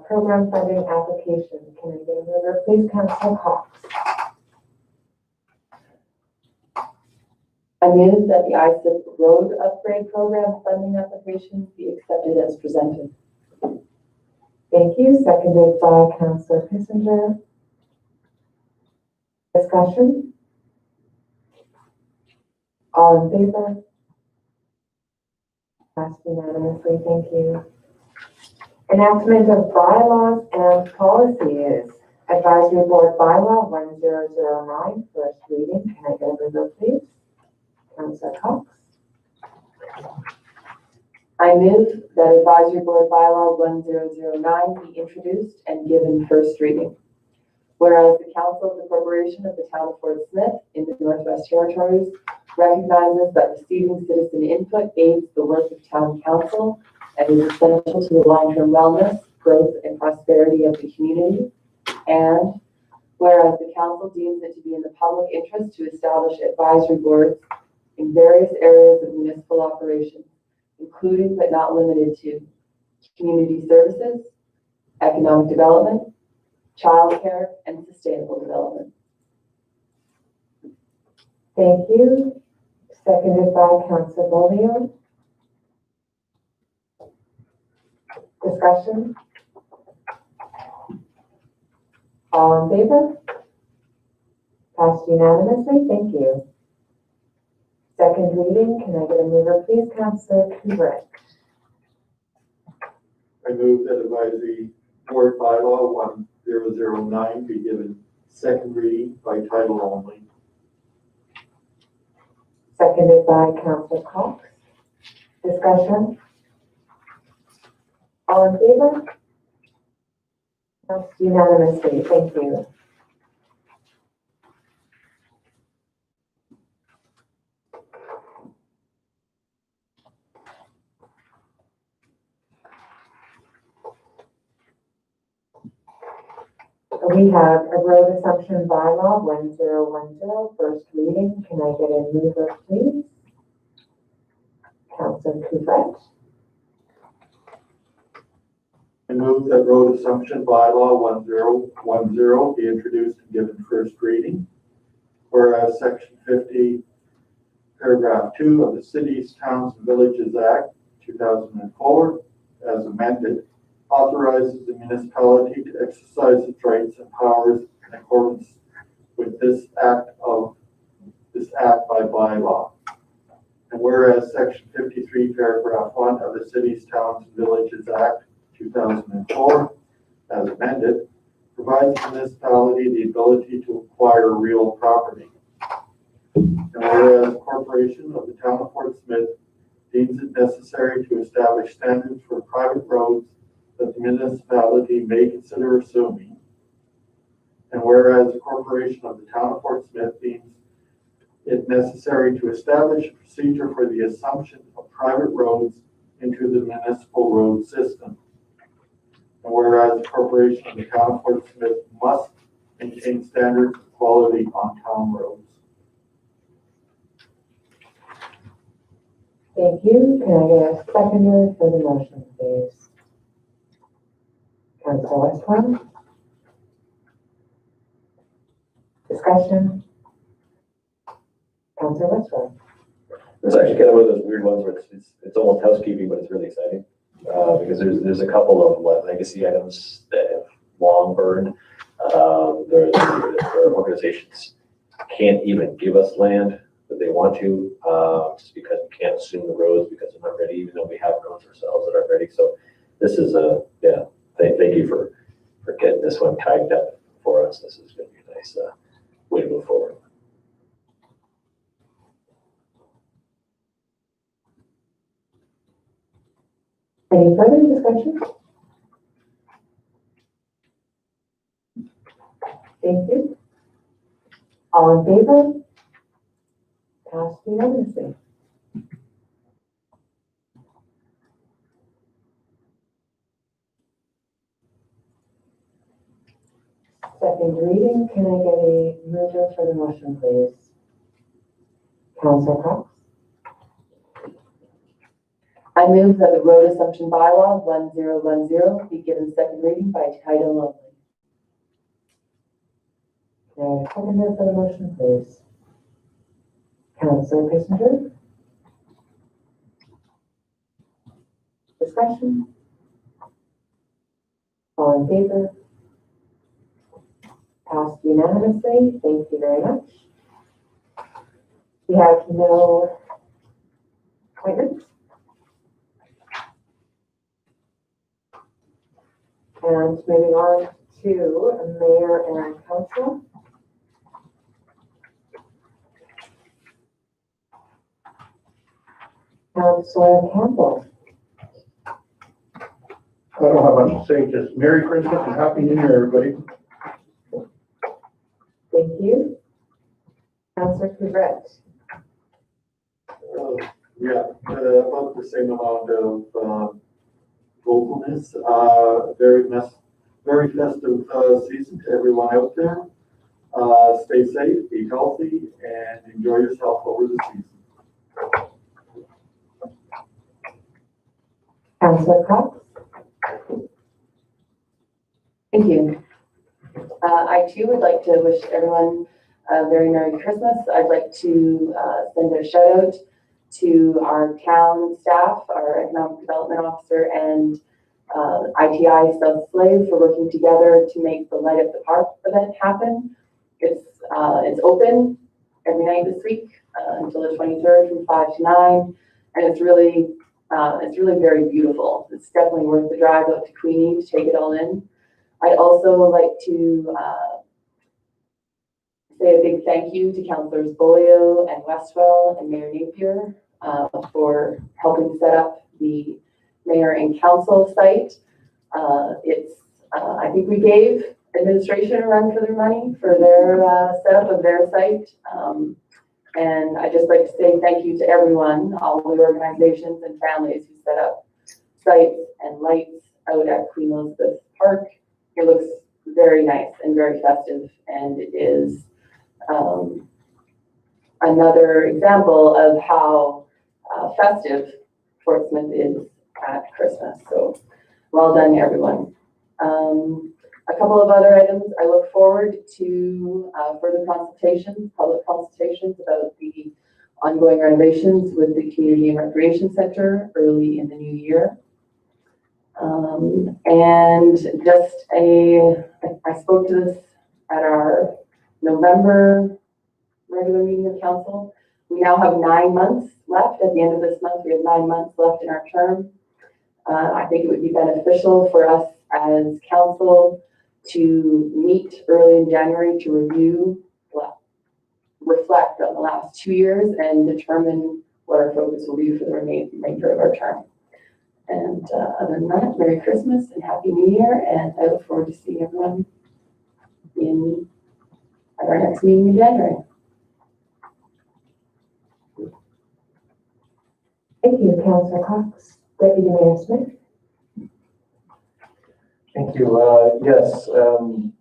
program funding application. Can I get a mover, please? Councillor Cox. I move that the ISIP road upgrade program funding application be accepted as presented. Thank you. Seconded by Councillor Kissinger. Discussion? All in favor? Passed unanimously, thank you. Enactment of bylaws and policies. Advisory Board Bylaw 1009, first reading. Can I get a mover, please? Councillor Cox. I move that Advisory Board Bylaw 1009 be introduced and given first reading. Whereas the Council of the Corporation of the Town of Fort Smith in the Northwest Territories recognizes that receiving citizen input aids the work of Town Council and is essential to the long-term wellness, growth, and prosperity of the community. And whereas the Council deems it to be in the public interest to establish advisory boards in various areas of municipal operations, including but not limited to community services, economic development, childcare, and sustainable development. Thank you. Seconded by Councillor Beaulieu. Discussion? All in favor? Passed unanimously, thank you. Second reading, can I get a mover, please? Councillor Kubrick. I move that Advisory Board Bylaw 1009 be given second reading by title only. Seconded by Councillor Cox. Discussion? All in favor? Passed unanimously, thank you. We have a road assumption bylaw 1010, first reading. Can I get a mover, please? Councillor Couvret. I move that road assumption bylaw 1010 be introduced and given first reading. Whereas section 50, paragraph 2 of the Cities, Towns, and Villages Act 2004, as amended, authorizes the municipality to exercise its rights and powers in accordance with this act by bylaw. And whereas section 53, paragraph 1 of the Cities, Towns, and Villages Act 2004, as amended, provides the municipality the ability to acquire real property. And whereas the Corporation of the Town of Fort Smith deems it necessary to establish standards for private roads that the municipality may consider assuming. And whereas the Corporation of the Town of Fort Smith deems it necessary to establish a procedure for the assumption of private roads into the municipal road system. And whereas the Corporation of the Town of Fort Smith must maintain standards of quality on town roads. Thank you. Can I get a seconder for the motion, please? Councillor Westphal. Discussion? Councillor Westphal. It's actually kind of one of those weird ones where it's almost housekeeping, but it's really exciting. Because there's a couple of legacy items that have long burned. There are organizations can't even give us land that they want to, just because we can't assume the roads because they're not ready, even though we have roads ourselves that aren't ready. So this is thank you for getting this one tightened up for us. This is going to be a nice way to move forward. Any further discussion? Thank you. All in favor? Passed unanimously. Second reading, can I get a mover for the motion, please? Councillor Cox. I move that the road assumption bylaw 1010 be given second reading by title only. Can I have a seconder for the motion, please? Councillor Kissinger. Discussion? All in favor? Passed unanimously. Thank you very much. We have no appointments. And moving on to mayor and council. Councilor Campbell. I don't have much to say, just Merry Christmas and Happy New Year, everybody. Thank you. Councilor Couvret. Yeah, about the same amount of vocalness. Very festive season to everyone out there. Stay safe, be healthy, and enjoy yourself over the season. Councilor Cox. Thank you. I too would like to wish everyone a very Merry Christmas. I'd like to send a shout out to our town staff, our economic development officer, and ITI South Slave for working together to make the Light Up the Park event happen. It's open every night this week until the 23rd from 5 to 9, and it's really very beautiful. It's definitely worth the drive out to Queenie to take it all in. I'd also like to say a big thank you to Councillors Bolio and Westwell and Mayor Napier for helping set up the mayor and council site. I think we gave administration a run for their money for their setup of their site. And I'd just like to say thank you to everyone, all the organizations and families who set up sites and lights out at Queen Elizabeth Park. It looks very nice and very festive, and it is another example of how festive Portsmouth is at Christmas. So well done, everyone. A couple of other items. I look forward to further consultations, public consultations about the ongoing renovations with the Community and Recreation Center early in the new year. And just I spoke to this at our November regular meeting of council. We now have 9 months left. At the end of this month, we have 9 months left in our term. I think it would be beneficial for us as council to meet early in January to review, reflect on the last 2 years and determine what our focus will be for the remainder of our term. And other than that, Merry Christmas and Happy New Year, and I look forward to seeing everyone at our next meeting in January. Thank you, Councilor Cox. Deputy Mayor Smith. Thank you. Yes, I'd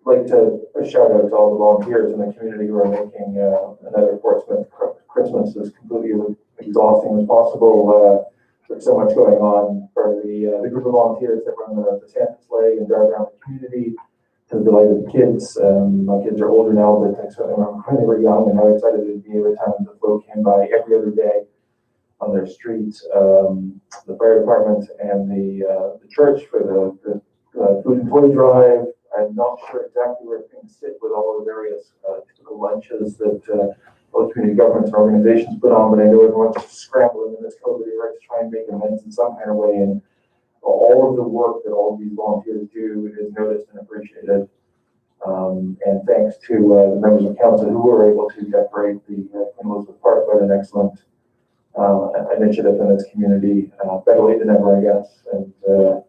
like to shout out to all the volunteers in the community who are making another Portsmouth Christmas as completely exhausting as possible. There's so much going on for the group of volunteers that run the Santa sleigh and drive around the community to the delight of the kids. My kids are older now, but I certainly remember when they were young and how excited they'd be every time the float came by every other day on their streets. The fire department and the church for the food and toy drive. I'm not sure exactly where things sit with all the various typical lunches that both community governments and organizations put on, but I know everyone's just scrambling in this COVID era to try and make amends in some kind of way. And all of the work that all of these volunteers do is noticed and appreciated. And thanks to the members of council who were able to decorate the Queen Elizabeth Park by an excellent initiative in this community, better late than ever, I guess. And so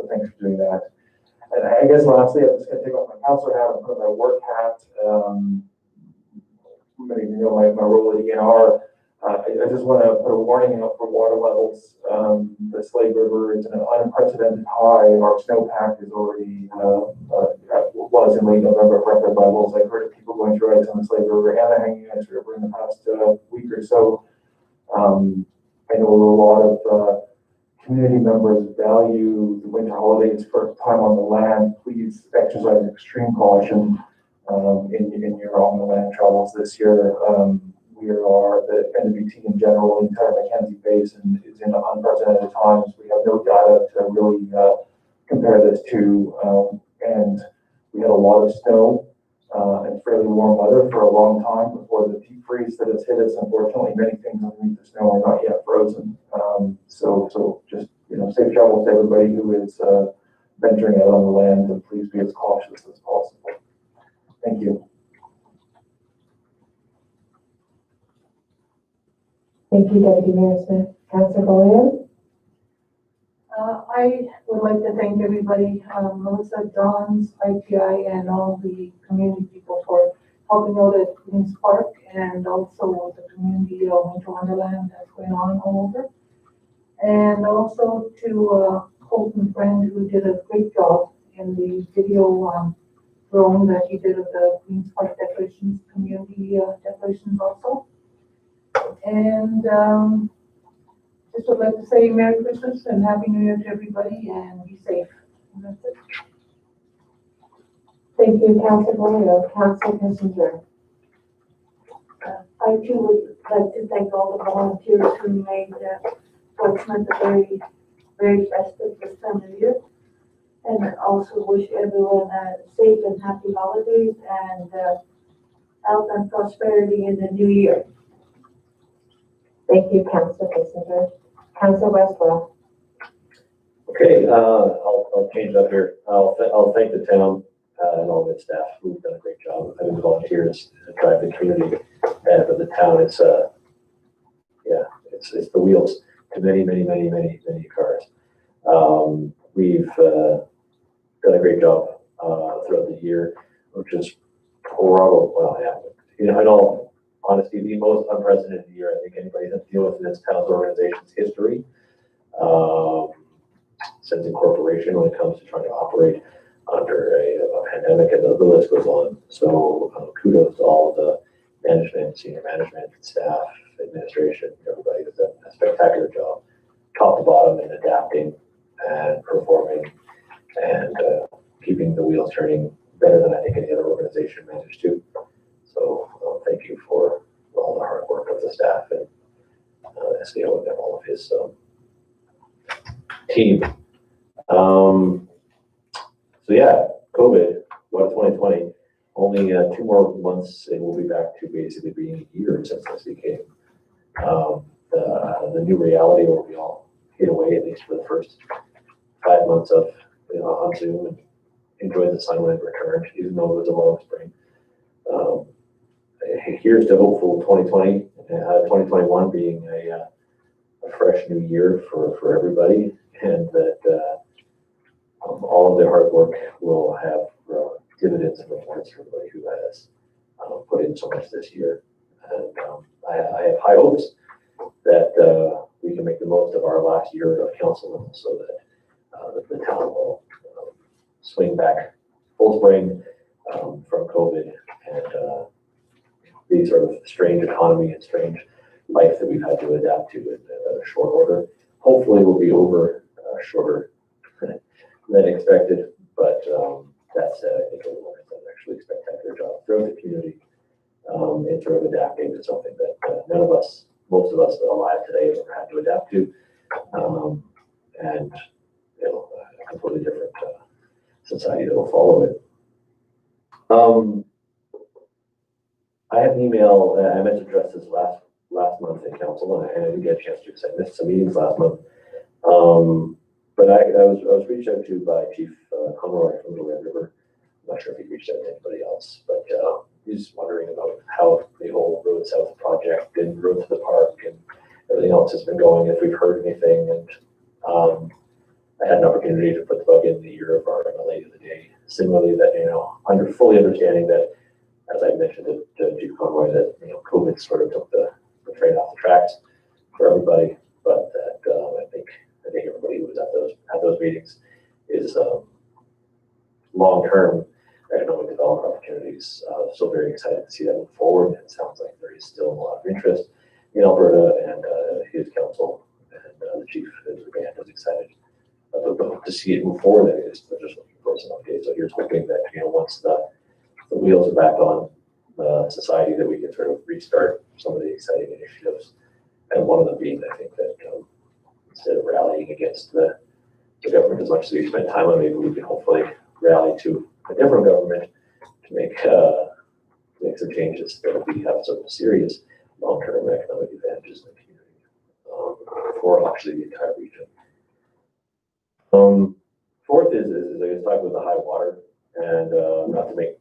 thanks for doing that. And I guess lastly, I'm just going to take off my councilor hat and put on my work hat. Many of you know my role at ENR. I just want to put a warning out for water levels. The Slave River is at an unprecedented high. Our snowpack is already was in late November at record levels. I've heard of people going through ice on the Slave River and the Hanging Ice River in the past week or so. I know a lot of community members value the winter holidays for time on the land. Please exercise extreme caution in your on the land travels this year. We are, the NWT in general, the entire Mackenzie Basin is in unprecedented times. We have no data to really compare this to, and we had a lot of snow and fairly warm weather for a long time before for the deep freeze that has hit us. Unfortunately, many things underneath the snow are not yet frozen. So just, safe travels to everybody who is venturing out on the land, and please be as cautious as possible. Thank you. Thank you, Deputy Mayor Smith. Councilor Bollier? I would like to thank everybody, Melissa, Don's, ITI, and all the community people for helping out at Queen's Park, and also the community of Winter Wonderland that's going on all over. And also to Colton Friend, who did a great job in the video drawing that he did of the Queen's Park decorations, community decorations also. And just would like to say Merry Christmas and Happy New Year to everybody, and be safe. And that's it. Thank you, Councilor Bollier. Councilor Kissinger? I too would like to thank all the volunteers who made Portsmouth a very, very festive this time of year. And I also wish everyone a safe and happy holidays and health and prosperity in the new year. Thank you, Councilor Kissinger. Councilor Westwell? Okay, I'll change it up here. I'll thank the town and all of its staff who've done a great job of having the volunteers drive the community and of the town. It's the wheels to many cars. We've done a great job throughout the year, which is probably, in all honesty, the most unprecedented year I think anybody's had to deal with in this town's organization's history since incorporation, when it comes to trying to operate under a pandemic, and the list goes on. So kudos to all of the management, senior management, staff, administration, everybody does a spectacular job, top to bottom, in adapting and performing and keeping the wheels turning better than I think any other organization managed to. So thank you for all the hard work of the staff and SDO and all of his team. So yeah, COVID, what 2020, only 2 more months and we'll be back to basically being a year since this became the new reality where we all hid away, at least for the first 5 months of on Zoom, and enjoyed the sun when it returned, even though it was a long spring. Here's to hopeful 2020, 2021 being a fresh new year for everybody, and that all of their hard work will have dividends and rewards for everybody who has put in so much this year. And I have high hopes that we can make the most of our last year of council, so that the town will swing back full spring from COVID and the sort of strange economy and strange life that we've had to adapt to in a short order. Hopefully we'll be over shorter than expected, but that said, I think everyone has done actually a spectacular job throughout the community in sort of adapting to something that none of us, most of us that are alive today, have ever had to adapt to, and a completely different society that will follow it. I had an email, I meant to address this last month in council, and I didn't get a chance to because I missed some meetings last month. But I was reached out to by Chief Conroy from the Red River. I'm not sure if he reached out to anybody else, but he's wondering about how the whole Road South project and Road to the Park and everything else has been going, if we've heard anything. And I had an opportunity to put the bug in the ear of our MLA of the day. Similarly, that fully understanding that, as I mentioned to Chief Conroy, that COVID sort of took the train off the tracks for everybody, but that I think everybody who was at those meetings is long-term economic development opportunities. So very excited to see that move forward. It sounds like there is still a lot of interest in Alberta, and his council and the chief of the band is excited to see it move forward. They're just looking for some updates. So here's hoping that once the wheels are back on society, that we can sort of restart some of the exciting initiatives. And one of them being, I think, that instead of rallying against the government as much as we spent time on, maybe we can hopefully rally to a different government to make make some changes that we have some serious long-term economic advantages in the community, for actually the entire region. Fourth is I guess talking about the high water, and not to make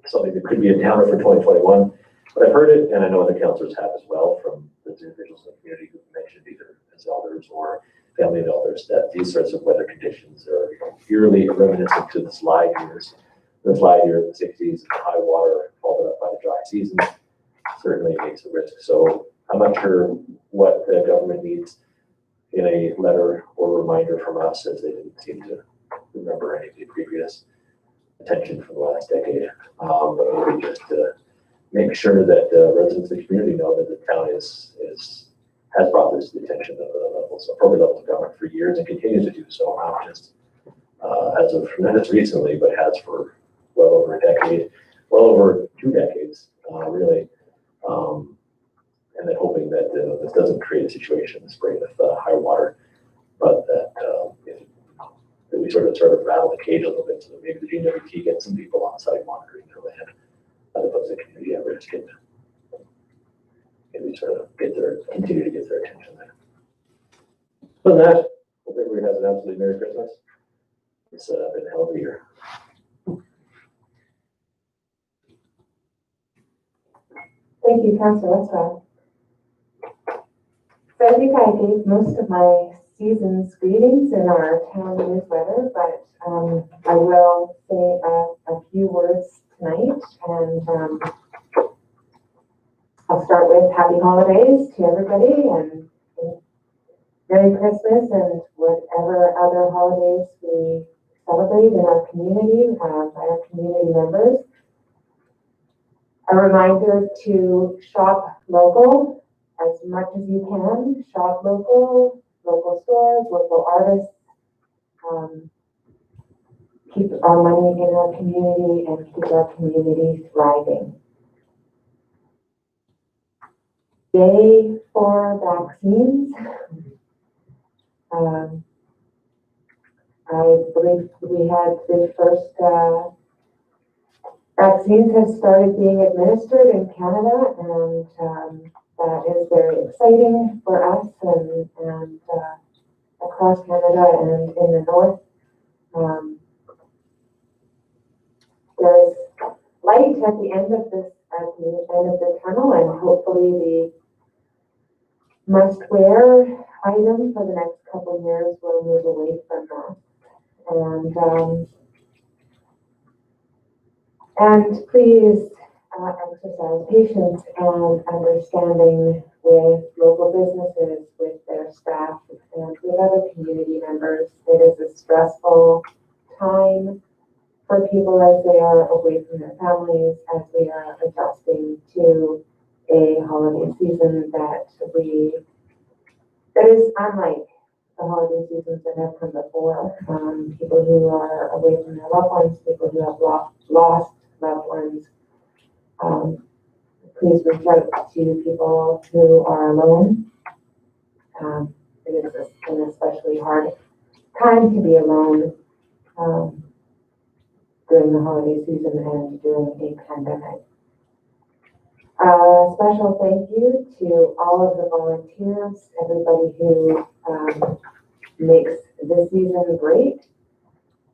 something that could be a downer for 2021, but I've heard it, and I know other councillors have as well, from the individuals in the community who've mentioned either as elders or family of elders, that these sorts of weather conditions are eerily reminiscent to the slide years. The slide year in the 60s, the high water followed up by the dry season certainly makes a risk. So I'm not sure what the government needs in a letter or reminder from us, as they didn't seem to remember any of the previous attention from the last decade. But maybe just to make sure that residents of the community know that the town has brought this to the attention of the levels, appropriate levels of government for years, and continues to do so, not just not just recently, but has for well over a decade, well over 2 decades, really. And then hoping that this doesn't create a situation in the spring with high water, but that that we sort of rattle the cage a little bit, so that maybe the GWT gets some people on site monitoring their land, as opposed to community efforts can maybe sort of continue to get their attention there. Other than that, hope everybody has an absolutely Merry Christmas. It's been a hell of a year. Thank you, Councillor Westwell. So I think I gave most of my season's greetings in our town newsletter, but I will say a few words tonight, and I'll start with happy holidays to everybody, and Merry Christmas, and whatever other holidays we celebrate in our community by our community members. A reminder to shop local as much as you can. Shop local stores, local artists. Keep our money in our community and keep our community thriving. Yay for vaccines. I believe we had the first vaccines have started being administered in Canada, and that is very exciting for us and across Canada and in the north. There is light at the end of the tunnel, and hopefully the must-wear item for the next couple of years will move away from that. And please exercise patience and understanding with local businesses, with their staff, and with other community members. It is a stressful time for people as they are away from their families, as we are adjusting to a holiday season that is unlike the holiday seasons that have come before. People who are away from their loved ones, people who have lost loved ones. Please reach out to people who are alone. It is an especially hard time to be alone during the holiday season and during a pandemic. Special thank you to all of the volunteers, everybody who makes this season great.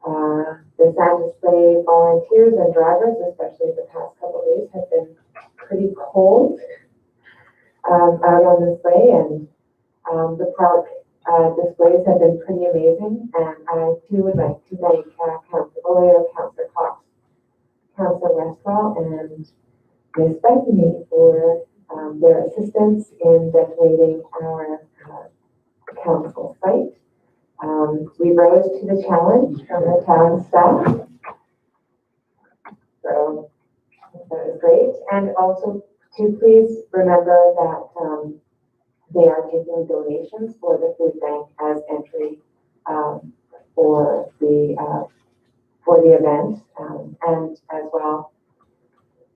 The Santa Sleigh volunteers and drivers, especially the past couple of days, have been pretty cold out on the sleigh, and the park displays have been pretty amazing. And I too would like to thank Councillor Olio, Councillor Cox, Councillor Westwell, and Ms. Bethany for their assistance in decorating our council site. We rose to the challenge from the town staff, so that was great. And also to please remember that they are taking donations for the food bank as entry for the event, and as well,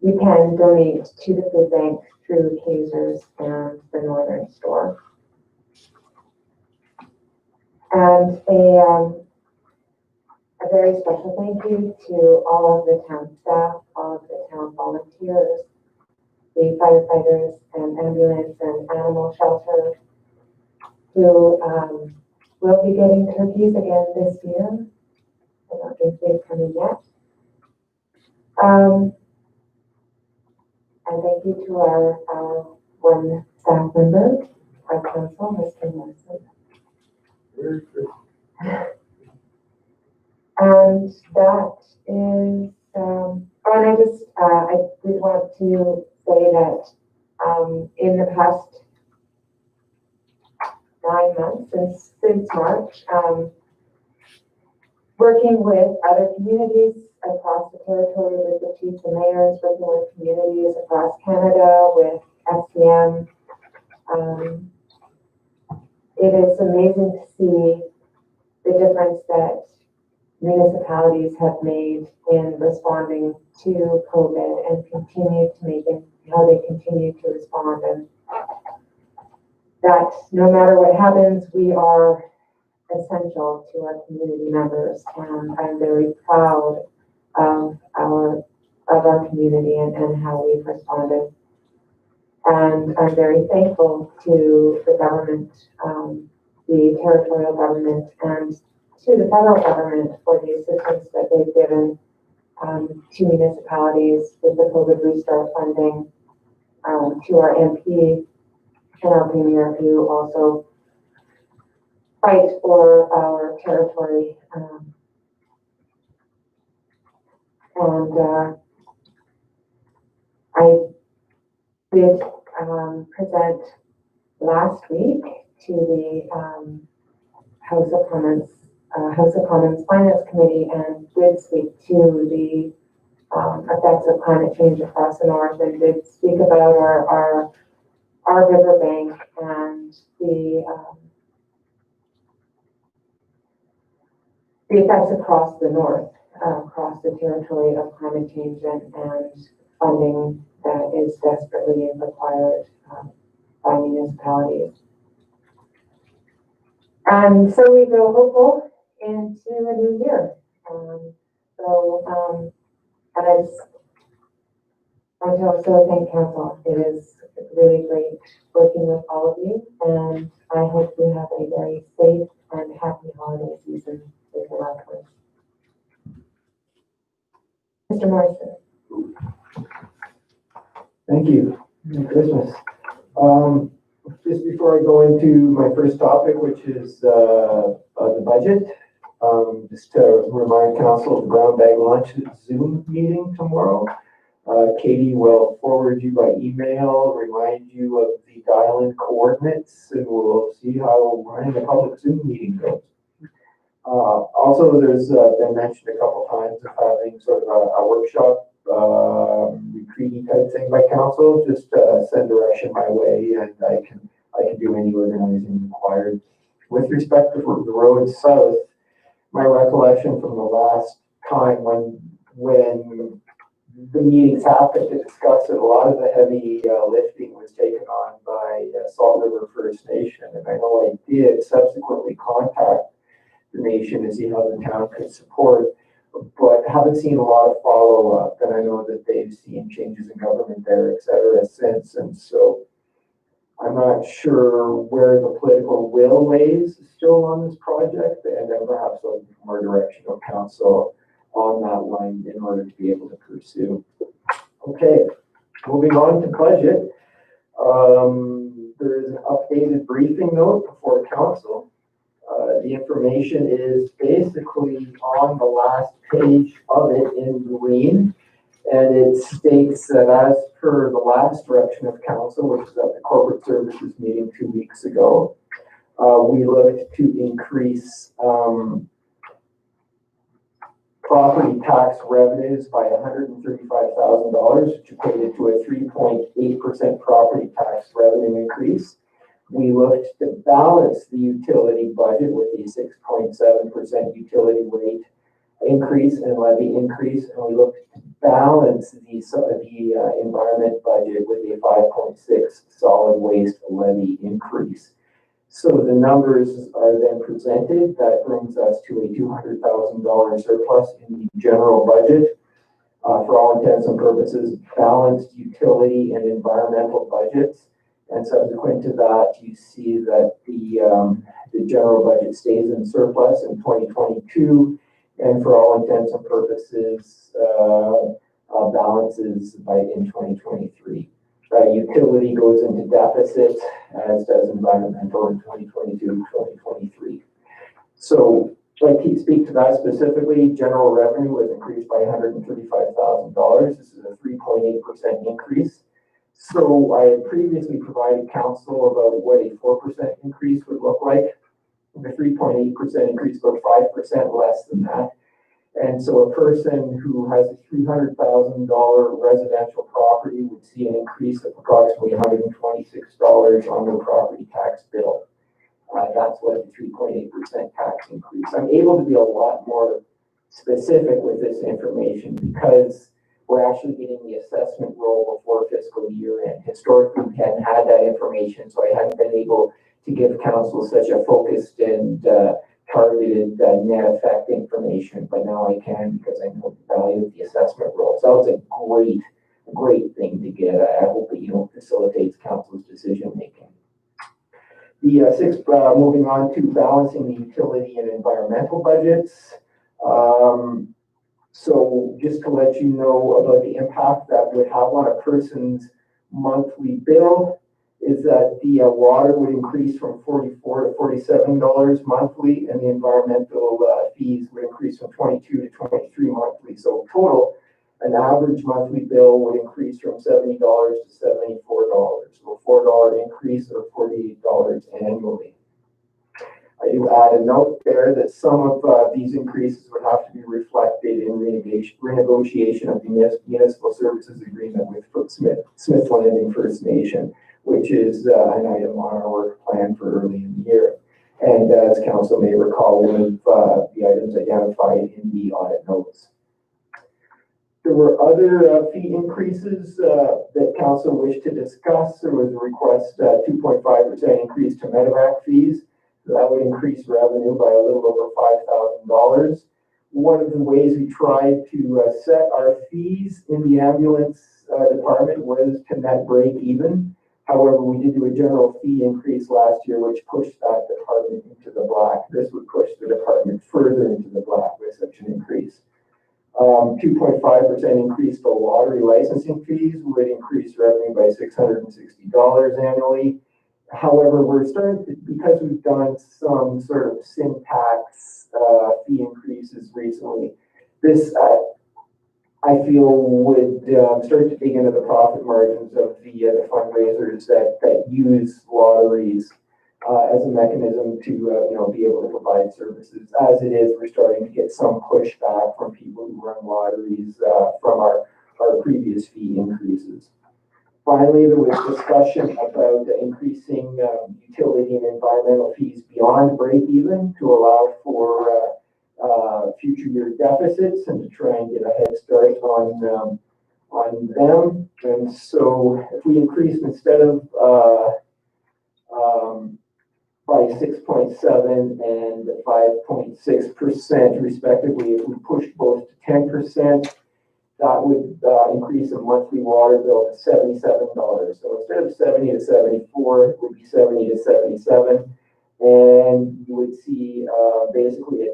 you can donate to the food bank through Kaiser's and the Northern Store. And a very special thank you to all of the town staff, all of the town volunteers, the firefighters and ambulance and animal shelter who will be getting turkeys again this year. I don't think they've come in yet. And thank you to our one staff member, our council, Mr. Morrison. And that is, and I did want to say that in the past 9 months, since March, working with other communities across the territory, with the chiefs and mayors, working with communities across Canada, with FCM, it is amazing to see the difference that municipalities have made in responding to COVID and continue to make it, how they continue to respond, and that no matter what happens, we are essential to our community members, and I'm very proud of our community and how we've responded. And I'm very thankful to the government, the territorial government, and to the federal government for the assistance that they've given to municipalities with the COVID restart funding, to our MP and our premier, who also fight for our territory. I did present last week to the House of Commons Finance Committee, and did speak to the effects of climate change across the north, and did speak about our riverbank and the effects across the north, across the territory of climate change and funding that is desperately required by municipalities. And so we go hopeful into a new year. And I just want to also thank council. It is really great working with all of you, and I hope you have a very safe and happy holiday season with your loved ones. Mr. Morrison. Thank you. Merry Christmas. Just before I go into my first topic, which is the budget, just to remind council of the Brown Bag Lunch Zoom meeting tomorrow. Katie will forward you by email, remind you of the dial-in coordinates, and we'll see how running a public Zoom meeting goes. Also, there's been mentioned a couple times of having sort of a workshop retreaty type thing by council. Just send direction my way, and I can do any organizing required. With respect to the road south, my recollection from the last time when the meetings happened to discuss it, a lot of the heavy lifting was taken on by Salt River First Nation, and I know I did subsequently contact the nation to see how the town could support, but haven't seen a lot of follow-up, and I know that they've seen changes in government there, et cetera, since, and so I'm not sure where the political will lays still on this project, and then perhaps looking for more direction of council on that line in order to be able to pursue. Okay, moving on to budget. There is an updated briefing note before council. The information is basically on the last page of it in green, and it states that as per the last direction of council, which is at the corporate services meeting 2 weeks ago, we looked to increase property tax revenues by $135,000, which equated to a 3.8% property tax revenue increase. We looked to balance the utility budget with a 6.7% utility rate increase and levy increase, and we looked to balance the environment budget with a 5.6 solid waste levy increase. So the numbers are then presented. That brings us to a $200,000 surplus in the general budget. for all intents and purposes, balanced utility and environmental budgets. And subsequent to that, you see that the general budget stays in surplus in 2022, and for all intents and purposes, balances in 2023. Utility goes into deficit, as does environmental in 2022, 2023. So, like to speak to that specifically, general revenue was increased by $135,000. This is a 3.8% increase. So I had previously provided council about what a 4% increase would look like. The 3.8% increase, about 5% less than that. And so a person who has a $300,000 residential property would see an increase of approximately $126 on their property tax bill. That's what the 3.8% tax increase. I'm able to be a lot more specific with this information because we're actually getting the assessment roll before fiscal year end. Historically, we hadn't had that information, so I hadn't been able to give council such a focused and targeted net effect information, but now I can because I know the value of the assessment roll. So that was a great thing to get. I hope that facilitates council's decision making. The sixth, moving on to balancing the utility and environmental budgets. So just to let you know about the impact that would have on a person's monthly bill is that the water would increase from $44 to $47 monthly, and the environmental fees would increase from $22 to $23 monthly. So total, an average monthly bill would increase from $70 to $74. So a $4 increase or $48 annually. I do add a note there that some of these increases would have to be reflected in renegotiation of the municipal services agreement with Smith Landing First Nation, which is an item on our work plan for early in the year. And as council may recall, one of the items identified in the audit notes. There were other fee increases that council wished to discuss. There was a request 2.5% increase to medevac fees. That would increase revenue by a little over $5,000. One of the ways we tried to set our fees in the ambulance department was to net break even. However, we did do a general fee increase last year, which pushed that department into the black. This would push the department further into the black with such an increase. 2.5% increase for lottery licensing fees would increase revenue by $660 annually. However, we're starting to, because we've done some sort of syntax fee increases recently, this I feel would start to dig into the profit margins of the fundraisers that use lotteries as a mechanism to be able to provide services. As it is, we're starting to get some pushback from people who run lotteries from our previous fee increases. Finally, there was discussion about increasing utility and environmental fees beyond break even to allow for future year deficits and to try and get a head start on them. And so if we increase instead of by 6.7 and 5.6% respectively, if we push both to 10%, that would increase a monthly water bill to $77. So instead of 70 to 74, it would be 70 to 77. And you would see basically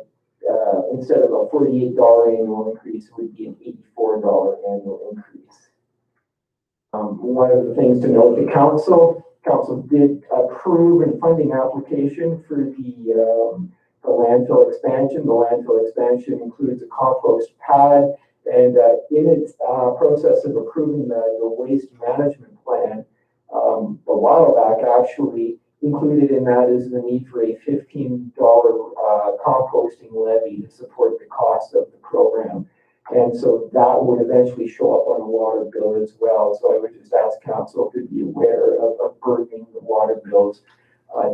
instead of a $48 annual increase, it would be an $84 annual increase. One of the things to note, the council did approve a funding application for the landfill expansion. The landfill expansion includes a compost pad. And in its process of approving the waste management plan, a while back actually included in that is the need for a $15 composting levy to support the cost of the program. And so that would eventually show up on the water bill as well. So I would just ask council to be aware of burdening the water bills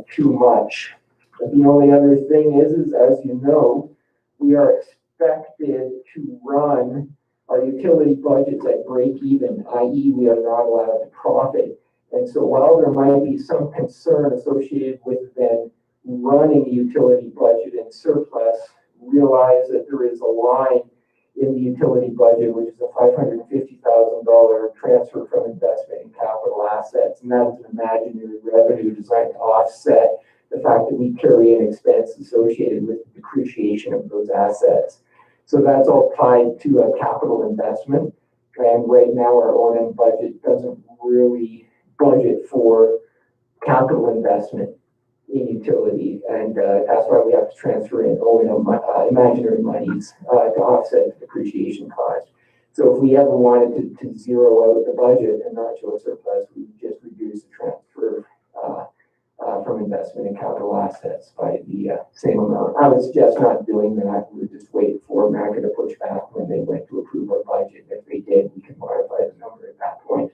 too much. But the only other thing is as you know, we are expected to run our utility budgets at break even, i.e. we are not allowed to profit. And so while there might be some concern associated with then running the utility budget in surplus, realize that there is a line in the utility budget, which is a $550,000 transfer from investment in capital assets. And that is an imaginary revenue designed to offset the fact that we carry an expense associated with the depreciation of those assets. So that's all tied to a capital investment. And right now our O&M budget doesn't really budget for capital investment in utility. And that's why we have to transfer in O&M imaginary monies to offset the depreciation cost. So if we ever wanted to zero out the budget and not show a surplus, we would just reduce the transfer from investment in capital assets by the same amount. I would suggest not doing that. We would just wait for America to push back when they went to approve our budget. If they did, we can modify the number at that point.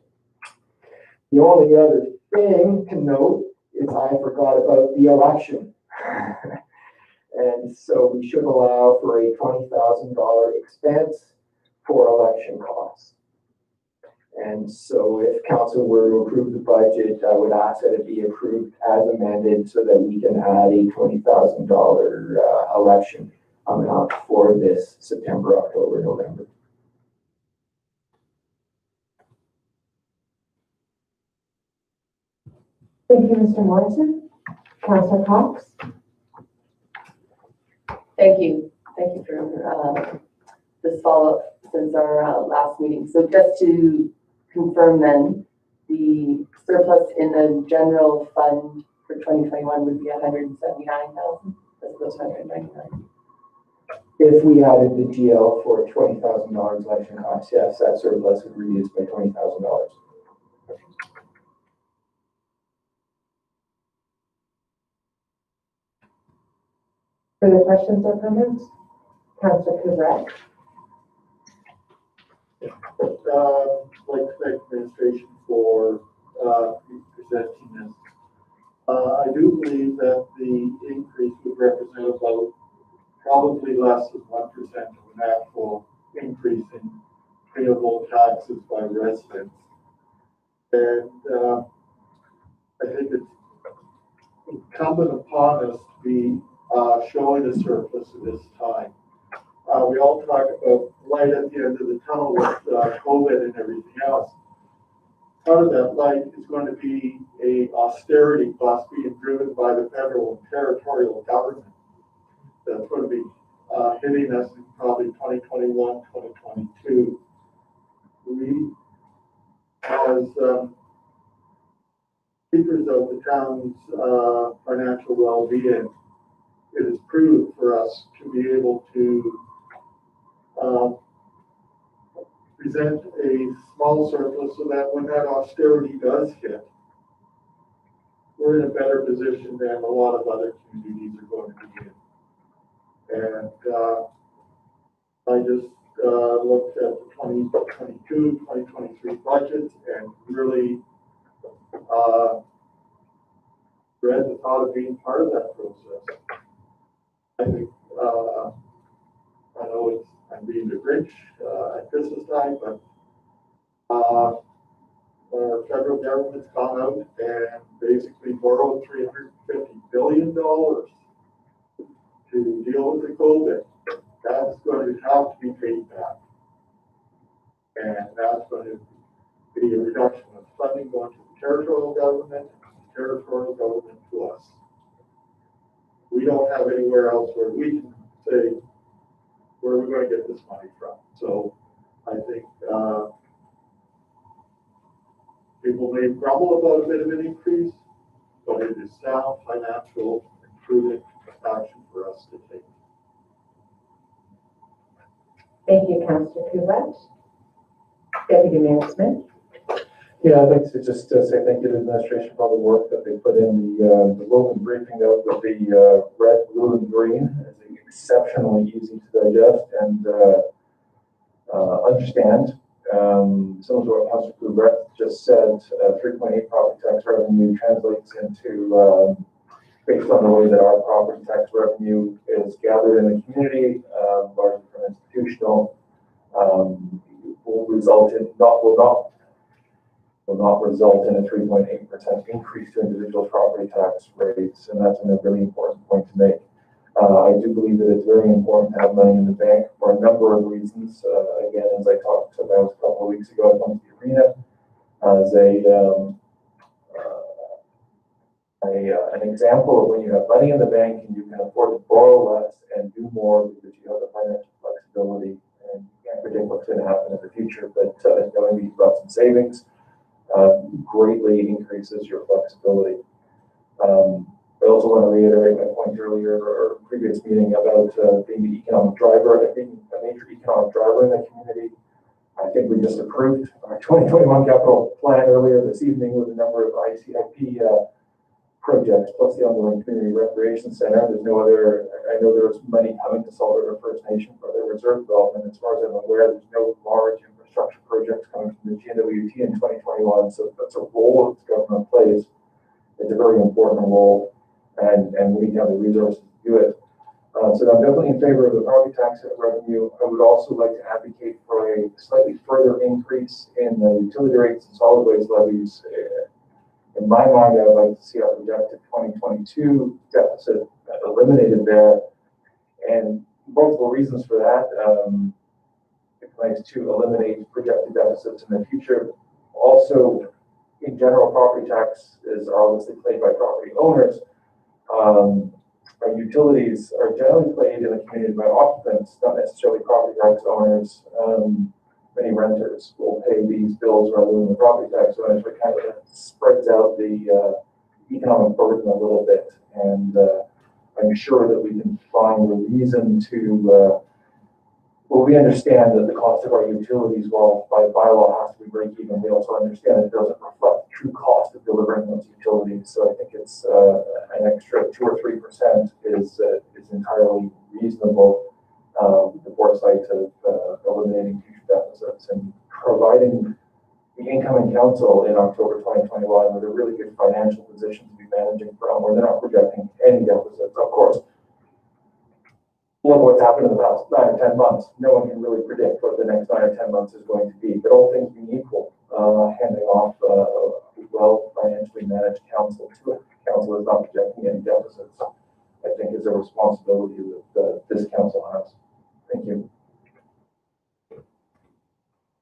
The only other thing to note is I forgot about the election. And so we should allow for a $20,000 expense for election costs. And so if council were to approve the budget, I would ask that it be approved as amended so that we can add a $20,000 election amount for this September, October, November. Thank you, Mr. Morrison. Councillor Cox? Thank you. Thank you for this follow-up since our last meeting. So just to confirm then, the surplus in the general fund for 2021 would be $179,000 as opposed to $199,000. If we added the GL for $20,000 election costs, yes, that surplus would reduce by $20,000. Further questions or comments? Councillor Couvret? Like to thank administration for presenting this. I do believe that the increase would represent about probably less than 1% of an actual increase in payable taxes by residents. And I think it's incumbent upon us to be showing a surplus at this time. We all talk about light at the end of the tunnel with COVID and everything else. Part of that light is going to be a austerity cost being driven by the federal and territorial government. That's going to be hitting us in probably 2021, 2022. We, as keepers of the town's financial well-being, it is prudent for us to be able to present a small surplus so that when that austerity does hit, we're in a better position than a lot of other communities are going to be in. And I just looked at the 2022, 2023 budgets and really read the thought of being part of that process. I think, I know I'm being the Grinch at Christmas time, but our federal government's gone out and basically borrowed $350 billion to deal with the COVID. That's going to have to be paid back. And that's going to be a reduction of funding going to the territorial government and the territorial government to us. We don't have anywhere else where we can say, where are we going to get this money from? So I think people may grumble about a bit of an increase, but it is sound financial and prudent action for us to take. Thank you, Councillor Couvret. Deputy Mayor Smith? Yeah, I'd like to just say thank you to the administration for all the work that they put in the Logan briefing note with the red, blue, and green. It's exceptionally easy to digest and understand. Some of what Councillor Couvret just said, 3.8 property tax revenue translates into, based on the way that our property tax revenue is gathered in the community, largely from institutional, will not result in a 3.8% increase to individual property tax rates, and that's a really important point to make. I do believe that it's very important to have money in the bank for a number of reasons. Again, as I talked about a couple of weeks ago at Monkey Arena, as an example of when you have money in the bank and you can afford to borrow less and do more because you have the financial flexibility and you can't predict what's going to happen in the future, but knowing you've got some savings greatly increases your flexibility. I also want to reiterate my point earlier or previous meeting about being the economic driver, being a major economic driver in the community. I think we just approved our 2021 capital plan earlier this evening with a number of ICIP projects, plus the ongoing community recreation center. There's no other, I know there's money coming to Salt River First Nation for their reserve development. As far as I'm aware, there's no large infrastructure projects coming from the GNWT in 2021. So that's a role that the government plays. It's a very important role, and we need to have the resources to do it. So I'm definitely in favor of the property tax revenue. I would also like to advocate for a slightly further increase in the utility rates and solid waste levies. In my mind, I'd like to see our projected 2022 deficit eliminated there, and multiple reasons for that. It plans to eliminate projected deficits in the future. Also, in general, property tax is obviously paid by property owners. Our utilities are generally paid in the community by occupants, not necessarily property tax owners. Many renters will pay these bills rather than the property tax owners, but kind of spreads out the economic burden a little bit. And I'm sure that we can find a reason to, well, we understand that the cost of our utilities, well, by bylaw has to be break even. We also understand it doesn't reflect the true cost of delivering those utilities. So I think it's an extra 2 or 3% is entirely reasonable. The foresight of eliminating future deficits and providing the incoming council in October 2021 with a really good financial position to be managing from, where they're not projecting any deficits. Of course, look what's happened in the past 9 or 10 months. No one can really predict what the next 9 or 10 months is going to be, but all things being equal, handing off a well financially managed council to a council that's not projecting any deficits, I think is a responsibility that this council has. Thank you.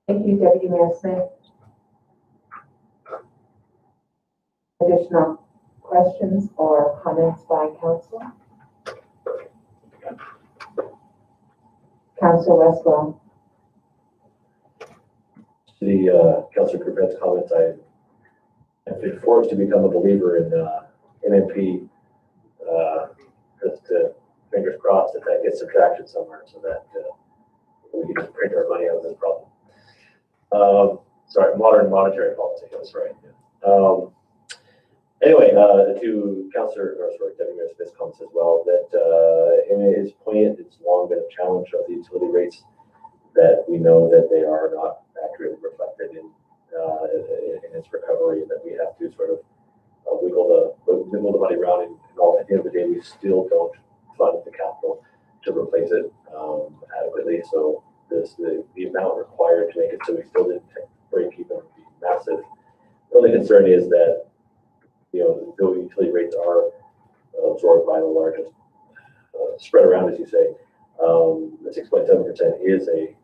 Thank you, Deputy Mayor Smith. Additional questions or comments by council? Councilor Westwell. To the Councillor Groupett's comments, I've been forced to become a believer in MMP. Just fingers crossed that gets some traction somewhere, so that we can just print our money out of this problem. Sorry, modern monetary policy. That's right. Yeah. Anyway, to Deputy Mayor Smith's comments as well, that in his point, it's long been a challenge of the utility rates that we know that they are not accurately reflected in its recovery, and that we have to sort of wiggle the money around, and all at the end of the day, we still don't fund the capital to replace it adequately. So the amount required to make it so we still didn't break even would be massive. The only concern is that, you know, the utility rates are absorbed by the largest spread around, as you say. The 6.7% is a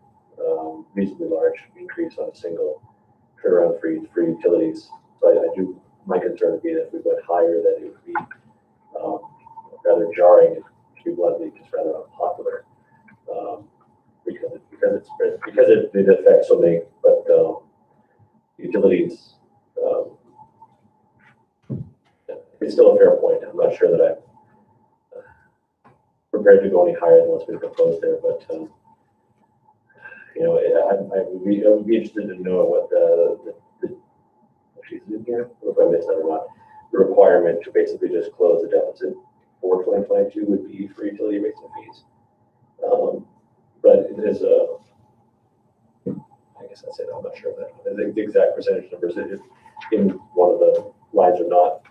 reasonably large increase on a single turnaround for utilities. So my concern would be that if we went higher, that it would be rather jarring, to be bluntly, just rather unpopular, because it affects so many, but utilities. It's still a fair point. I'm not sure that I'm prepared to go any higher than what's been proposed there, but you know, I would be interested to know what the she's in here, if I missed that or not. The requirement to basically just close the deficit for 2022 would be for utility rates and fees. But it is I guess that's it. I'm not sure of that. The exact percentage numbers in one of the lines or not,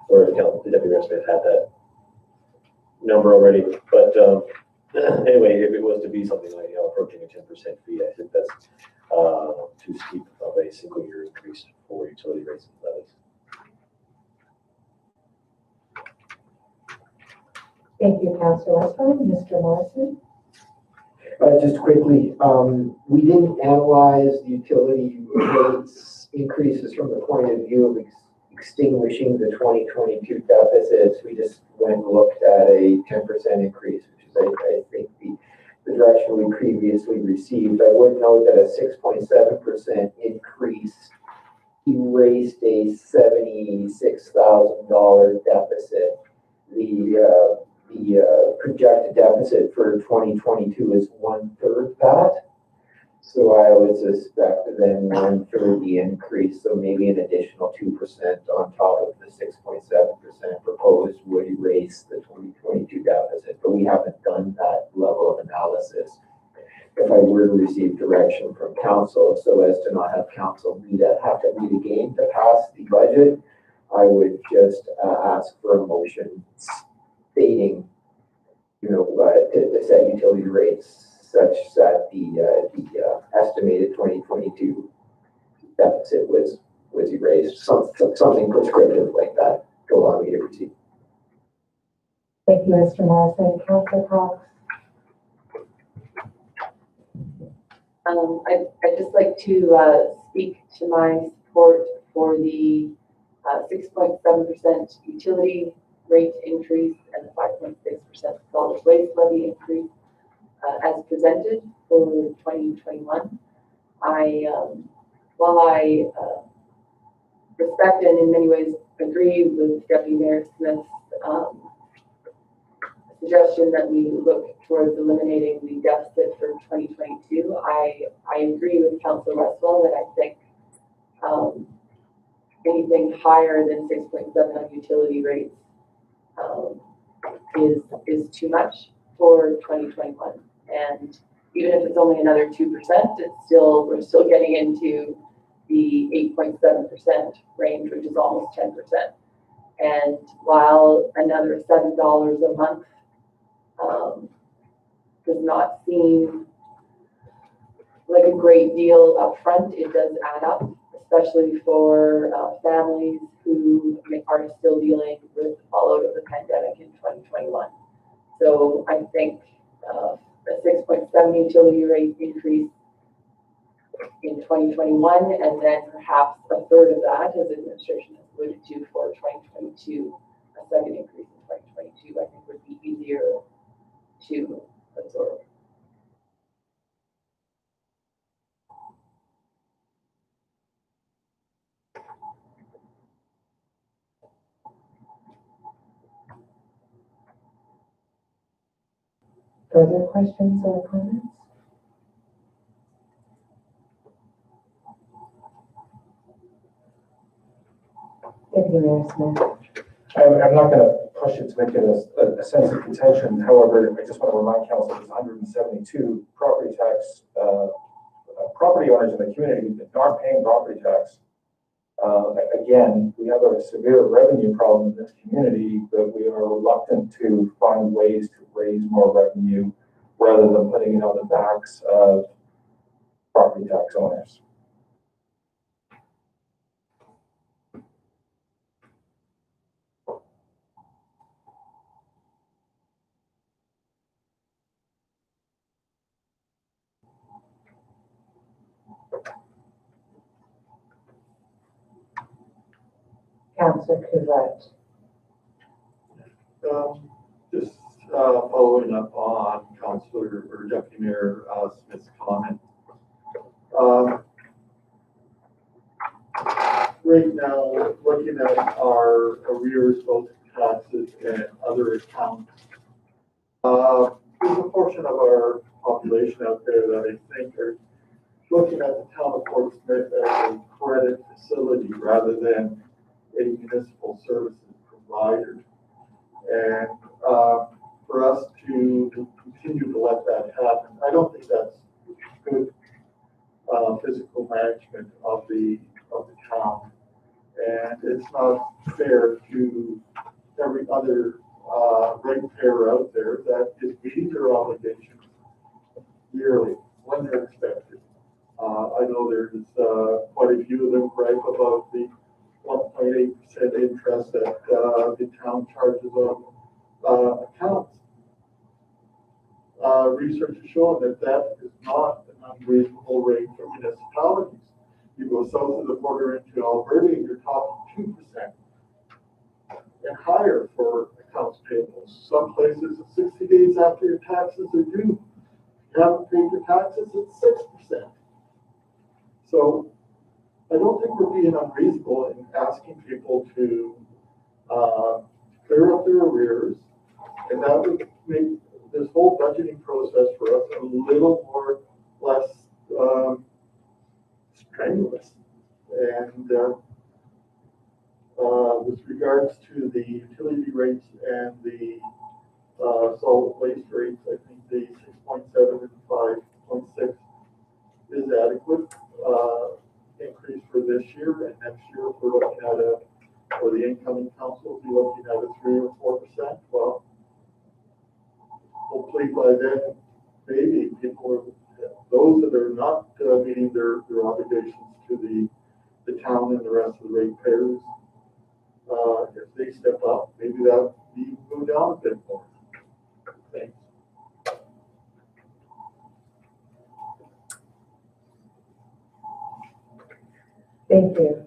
or if the Deputy Mayor Smith had that number already. But anyway, if it was to be something like, you know, approaching a 10% fee, I think that's too steep of a single year increase for utility rates and levies. Thank you, Councillor Westphal. Mr. Morrison? Just quickly, we didn't analyze the utility rates increases from the point of view of extinguishing the 2022 deficits. We just went and looked at a 10% increase, which is, I think, the direction we previously received. I would note that a 6.7% increase erased a $76,000 deficit. The projected deficit for 2022 is 1/3 that. So I would suspect then 1/3 the increase, so maybe an additional 2% on top of the 6.7% proposed would erase the 2022 deficit, but we haven't done that level of analysis. If I were to receive direction from council, so as to not have council have to meet again to pass the budget, I would just ask for a motion stating, to set utility rates such that the estimated 2022 deficit was erased, something prescriptive like that, to allow me to proceed. Thank you, Mr. Morrison. Councillor Cox? I'd just like to speak to my support for the 6.7% utility rate increase and the 5.6% solid waste levy increase as presented for 2021. While I respect and in many ways agree with Deputy Mayor Smith's suggestion that we look towards eliminating the deficit for 2022, I agree with Councillor Westphal that I think anything higher than 6.7 on utility rates is too much for 2021. And even if it's only another 2%, we're still getting into the 8.7% range, which is almost 10%. And while another $7 a month does not seem like a great deal up front, it does add up, especially for families who are still dealing with the fallout of the pandemic in 2021. So I think a 6.7 utility rate increase in 2021, and then perhaps a third of that, as administration has alluded to, for 2022, a second increase in 2022, I think would be easier to absorb. Further questions or comments? Deputy Mayor Smith? I'm not going to push it to make it a sense of contention. However, I just want to remind council there's 172 property tax property owners in the community that aren't paying property tax. Again, we have a severe revenue problem in this community, but we are reluctant to find ways to raise more revenue rather than putting it on the backs of property tax owners. Councillor Couvette? Just following up on Councillor or Deputy Mayor Smith's comment. Right now, looking at our arrears, both taxes and other accounts, there's a portion of our population out there that I think are looking at the town of Fort Smith as a credit facility rather than a municipal services provider. And for us to continue to let that happen, I don't think that's good physical management of the town. And it's not fair to every other ratepayer out there that is meeting their obligations yearly when they're expected. I know there's quite a few of them gripe about the 1.8% interest that the town charges on accounts. Research has shown that that is not an unreasonable rate for municipalities. You go south of the border into Alberta, and you're talking 2% and higher for accounts payable. Some places it's 60 days after your taxes are due. You haven't paid your taxes, it's 6%. So I don't think we're being unreasonable in asking people to clear up their arrears, and that would make this whole budgeting process for us a little more less strenuous. And with regards to the utility rates and the solid waste rates, I think the 6.7 and 5.6 is adequate increase for this year, and next year if we're looking at for the incoming council, we're looking at a 3 or 4%. Well, hopefully by then, maybe people are, those that are not meeting their obligations to the town and the rest of the ratepayers, if they step up, maybe that need go down a bit more. Thanks. Thank you.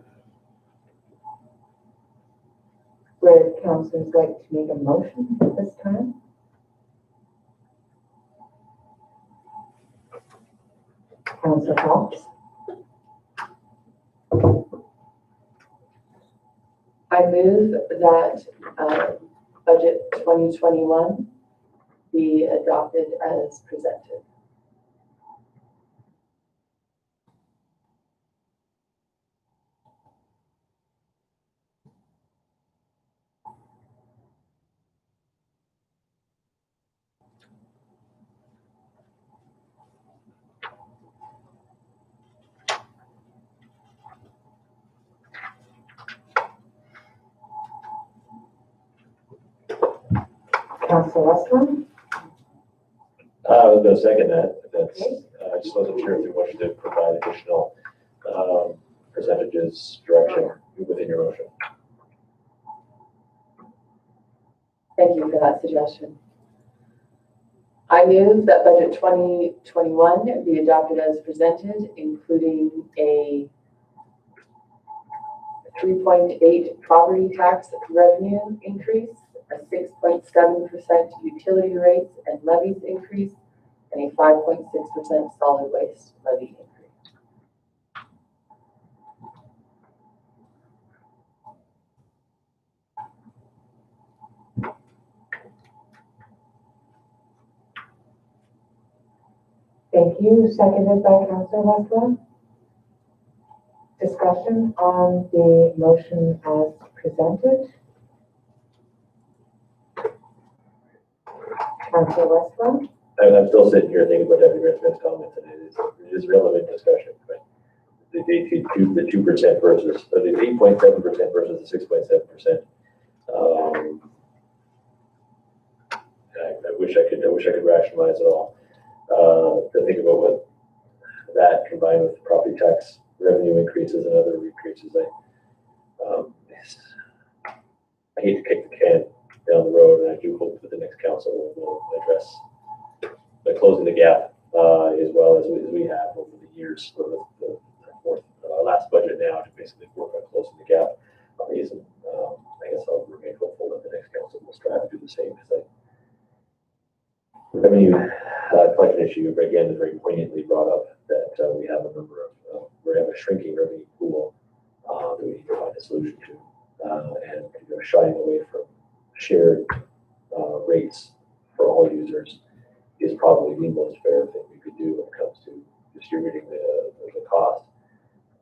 Would councilors like to make a motion at this time? Councilor Fox? I move that budget 2021 be adopted as presented. Councilor Westland? I was going to second that. That's, Okay. I just wasn't sure if you wanted to provide additional percentages direction within your motion. Thank you for that suggestion. I move that budget 2021 be adopted as presented, including a 3.8 property tax revenue increase, a 6.7% utility rates and levies increase, and a 5.6% solid waste levy increase. Thank you. Seconded by Councilor Westland. Discussion on the motion as presented. Councilor Westland? I'm still sitting here thinking about Deputy Mayor Smith's comments, and it is relevant discussion. Right? The 2% versus the 8.7% versus the 6.7%. I wish I could rationalize it all. To think about what that combined with property tax revenue increases and other increases, I hate to kick the can down the road, and I do hope that the next council will address by closing the gap as well as we have over the years for the last budget now to basically work on closing the gap on these. And I guess I'll remain hopeful that the next council will strive to do the same, because revenue collection issue again is very poignantly brought up that we have a number of we have a shrinking revenue pool that we need to find a solution to, and shying away from shared rates for all users is probably the most fair thing we could do when it comes to distributing the cost.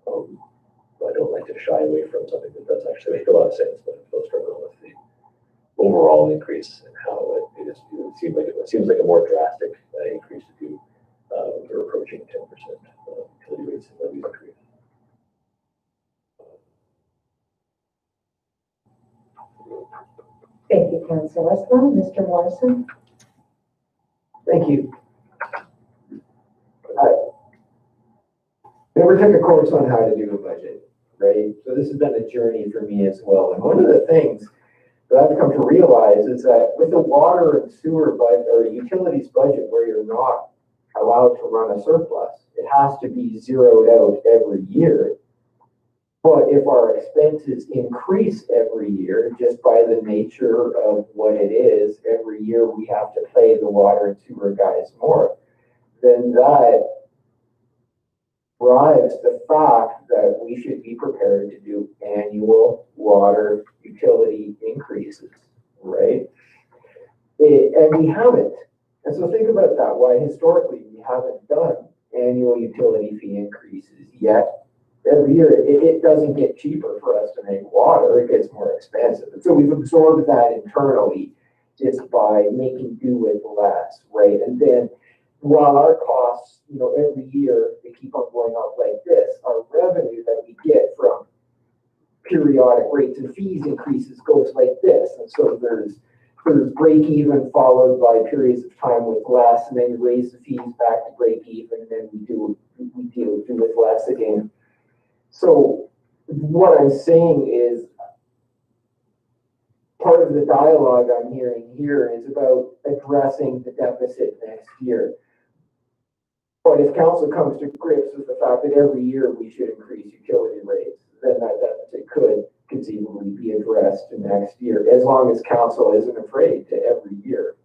I don't like to shy away from something that does actually make a lot of sense, but I'm still struggling with the overall increase and how it seems like a more drastic increase to do. We're approaching 10% utility rates and levies increase. Thank you, Councilor Westland. Mr. Morrison? Thank you. Never took a course on how to do a budget, right? So this has been a journey for me as well. And one of the things What I've come to realize is that with the water and sewer budget or utilities budget where you're not allowed to run a surplus, it has to be zeroed out every year. But if our expenses increase every year, just by the nature of what it is, every year we have to pay the water and sewer guys more, then that drives the fact that we should be prepared to do annual water utility increases, right? And we haven't. And so think about that, why historically we haven't done annual utility fee increases yet. Every year, it doesn't get cheaper for us to make water, it gets more expensive. And so we've absorbed that internally just by making do with less, right? And then while our costs, every year, they keep on going up like this, our revenue that we get from periodic rates and fees increases goes like this. And so there's break even followed by periods of time with less, and then you raise the fees back to break even, and then we do with less again. So what I'm saying is part of the dialogue I'm hearing here is about addressing the deficit next year. But if council comes to grips with the fact that every year we should increase utility rates, then that deficit could conceivably be addressed next year, as long as council isn't afraid to every year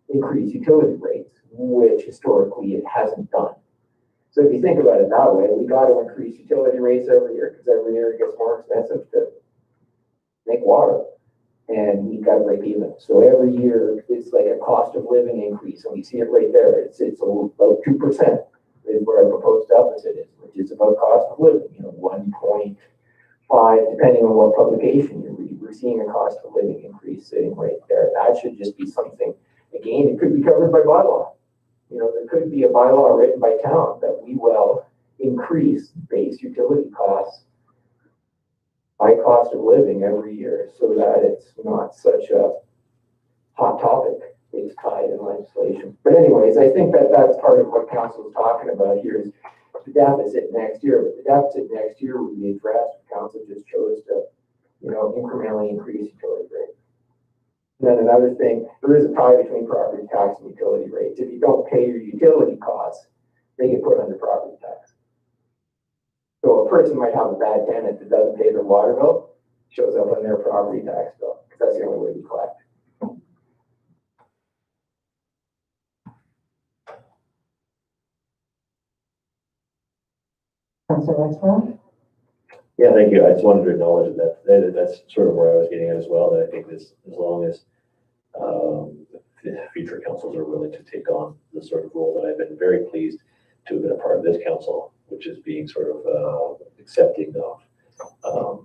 increase utility rates, which historically it hasn't done. So if you think about it that way, we got to increase utility rates every year because every year it gets more expensive to make water, and we've got to break even. So every year it's like a cost of living increase, and we see it right there. It's about 2% is where our proposed deficit is, which is about cost of living, 1.5, depending on what publication you read. We're seeing a cost of living increase sitting right there. That should just be something, again, it could be covered by bylaw. There could be a bylaw written by town that we will increase base utility costs by cost of living every year so that it's not such a hot topic that's tied in legislation. But anyways, I think that that's part of what council is talking about here is the deficit next year. But the deficit next year would be addressed if council just chose to, incrementally increase utility rates. And then another thing, there is a tie between property tax and utility rates. If you don't pay your utility costs, they get put under property tax. So a person might have a bad tenant that doesn't pay their water bill, shows up on their property tax bill, because that's the only way we collect. Councilor Westphal? Yeah, thank you. I just wanted to acknowledge that's sort of where I was getting at as well, that I think this, as long as future councils are willing to take on the sort of role that I've been very pleased to have been a part of this council, which is being sort of accepting of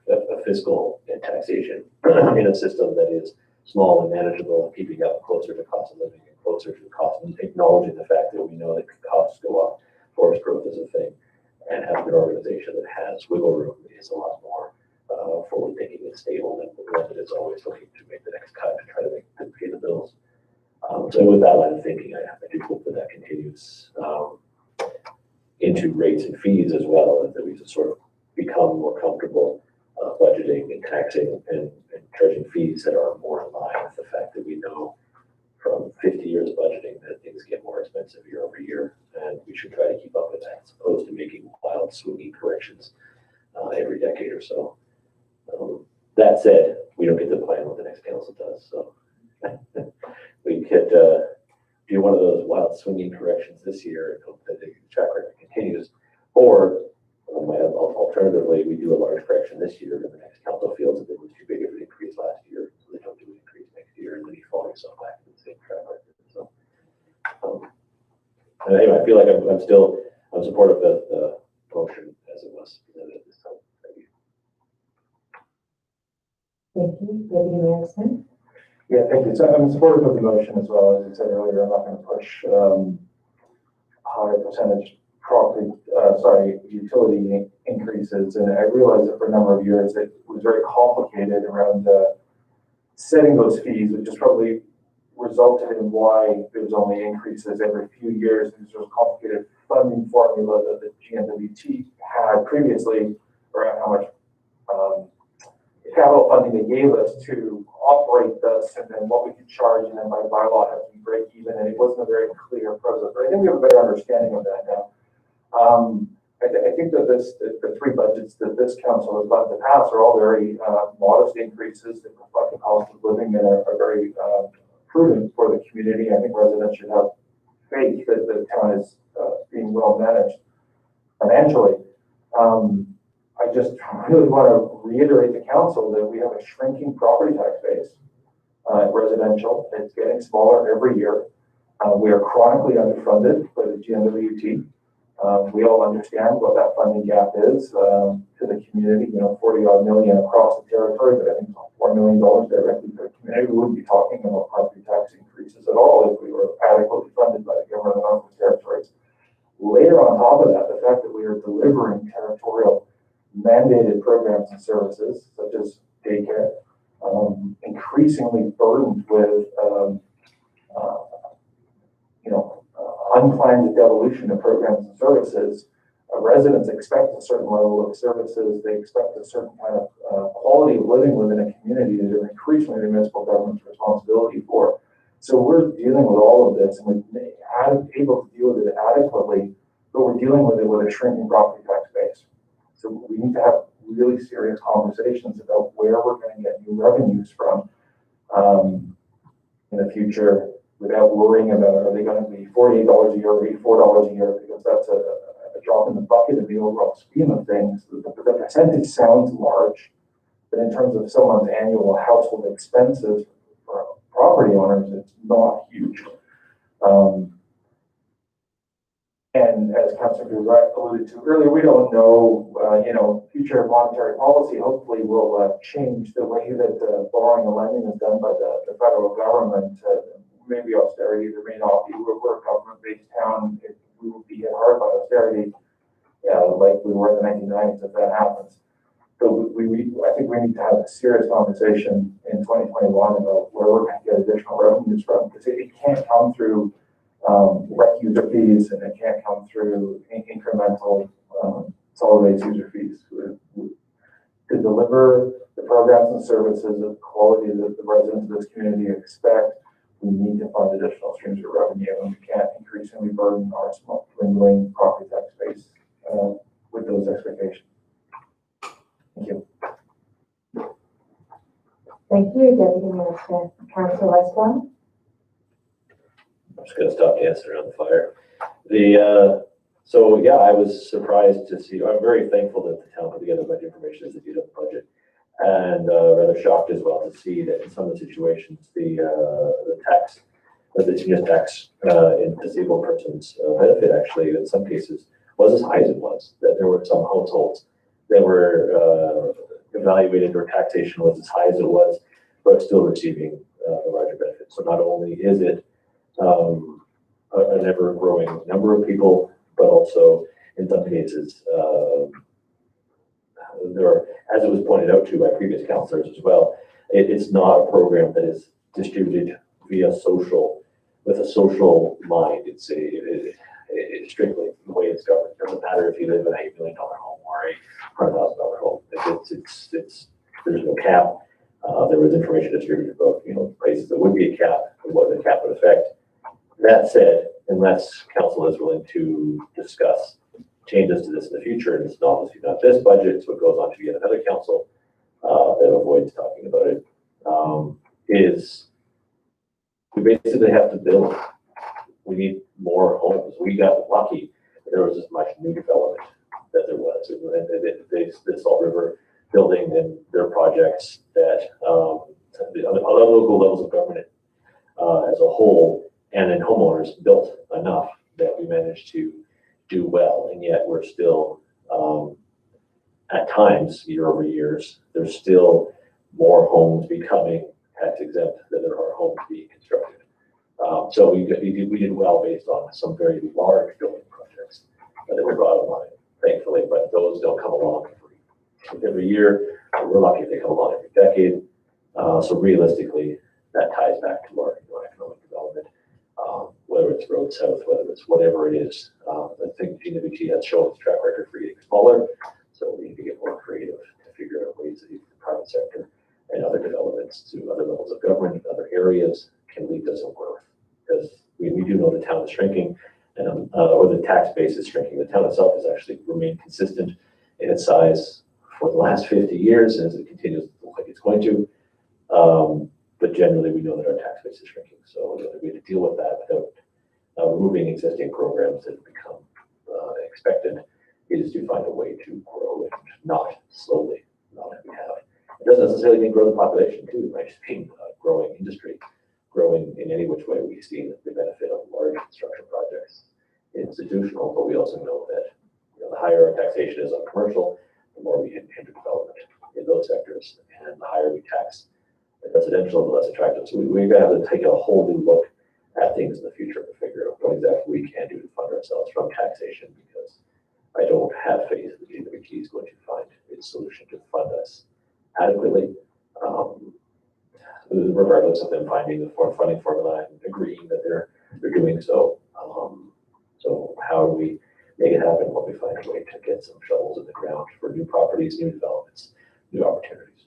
a fiscal and taxation in a system that is small and manageable, and keeping up closer to cost of living and closer to cost, and acknowledging the fact that we know that costs go up, forest growth is a thing, and having an organization that has wiggle room is a lot more forward thinking and stable than the one that is always looking to make the next cut and try to pay the bills. So with that line of thinking, I do hope that continues into rates and fees as well, and that we just sort of become more comfortable budgeting and taxing and charging fees that are more in line with the fact that we know from 50 years of budgeting that things get more expensive year over year, and we should try to keep up with that as opposed to making wild swinging corrections every decade or so. That said, we don't get to plan what the next council does, so we could do one of those wild swinging corrections this year and hope that the track record continues, or alternatively, we do a large correction this year, and the next council feels that it was too big of an increase last year, so they don't do an increase next year, and then you fall yourself back to the same track record. So, anyway, I feel like I'm supportive of the motion as it was presented at this time. Thank you. Thank you. Deputy Mayor Smith? Yeah, thank you. So I'm supportive of the motion as well. As I said earlier, I'm not going to push higher percentage utility increases. And I realized that for a number of years it was very complicated around setting those fees, which just probably resulted in why there was only increases every few years. There's a complicated funding formula that the GNWT had previously around how much, if capital funding they gave us to operate this, and then what we could charge, and then by bylaw have to break even, and it wasn't a very clear process, but I think we have a better understanding of that now. I think that the three budgets that this council has done in the past are all very modest increases that reflect the cost of living and are very prudent for the community. I think residents should have faith that the town is being well managed financially. I just really want to reiterate to council that we have a shrinking property tax base, residential. It's getting smaller every year. We are chronically underfunded by the GMWT. We all understand what that funding gap is to the community, 40 odd million across the territory, but I think $4 million directly to the community. We wouldn't be talking about property tax increases at all if we were adequately funded by the government of the Northwest Territories. Later on top of that, the fact that we are delivering territorial mandated programs and services such as daycare, increasingly burdened with unplanned devolution of programs and services. Residents expect a certain level of services. They expect a certain kind of quality of living within a community that are increasingly the municipal government's responsibility for. So we're dealing with all of this, and we're able to deal with it adequately, but we're dealing with it with a shrinking property tax base. So we need to have really serious conversations about where we're going to get new revenues from in the future, without worrying about are they going to be $48 a year or $84 a year, because that's a drop in the bucket in the overall scheme of things. The percentage sounds large, but in terms of someone's annual household expenses for property owners, it's not huge. And as Councilor Dubé alluded to earlier, we don't know, future monetary policy hopefully will change the way that borrowing and lending is done by the federal government. Maybe austerity, there may not be. We're a government-based town. We will be hit hard by austerity, like we were in the 1990s if that happens. So I think we need to have a serious conversation in 2021 about where we're going to get additional revenues from, because it can't come through rec user fees, and it can't come through incremental solid waste user fees. To deliver the programs and services of quality that the residents of this community expect, we need to fund additional streams of revenue, and we can't increasingly burden our small dwindling property tax base with those expectations. Thank you. Thank you, Deputy Minister. Councilor Westphal. I'm just going to stop dancing around the fire. I was surprised to see, I'm very thankful that the town put together budget information as they did on the budget, and rather shocked as well to see that in some of the situations, the tax, the senior tax in disabled persons benefit actually in some cases was as high as it was, that there were some households that were evaluated or taxation was as high as it was, but still receiving a larger benefit. So not only is it a never-growing number of people, but also in some cases, there are, as it was pointed out to by previous councillors as well, it's not a program that is distributed via social, with a social mind. It's strictly the way it's governed. It doesn't matter if you live in an $8 million home or a $100,000 home. There's no cap. There was information distributed about places that would be a cap and what the cap would affect. That said, unless council is willing to discuss changes to this in the future, and it's obviously not this budget, so it goes on to yet another council that avoids talking about it, is we basically have to build. We need more homes. We got lucky that there was as much new development that there was. The Salt River building and their projects that the other local levels of government as a whole, and then homeowners built enough that we managed to do well, and yet we're still at times year over years there's still more homes becoming tax exempt than there are homes being constructed. So we did well based on some very large building projects that were brought online, thankfully, but those don't come along every year. We're lucky if they come along every decade. So realistically, that ties back to our economic development. Whether it's Road South, whether it's whatever it is. I think GWT has shown its track record for getting smaller, so we need to get more creative to figure out ways that the private sector areas can lead to some growth. Because we do know the town is shrinking, and, or the tax base is shrinking. The town itself has actually remained consistent in its size for the last 50 years, as it continues to look like it's going to. But generally, we know that our tax base is shrinking. So the way to deal with that without removing existing programs that have become expected is to find a way to grow it, not slowly, not as we have. It doesn't necessarily mean grow the population too. It might just mean growing industry, growing in any which way. We see the benefit of large construction projects, institutional, but we also know that the higher our taxation is on commercial, the more we hinder development in those sectors, and the higher we tax residential, the less attractive. So we're going to have to take a whole new look at things in the future to figure out what exactly we can do to fund ourselves from taxation, because I don't have faith that the DWP is going to find a solution to fund us adequately, regardless of them finding the funding formula and agreeing that they're doing so. So how do we make it happen when we find a way to get some shovels in the ground for new properties, new developments, new opportunities?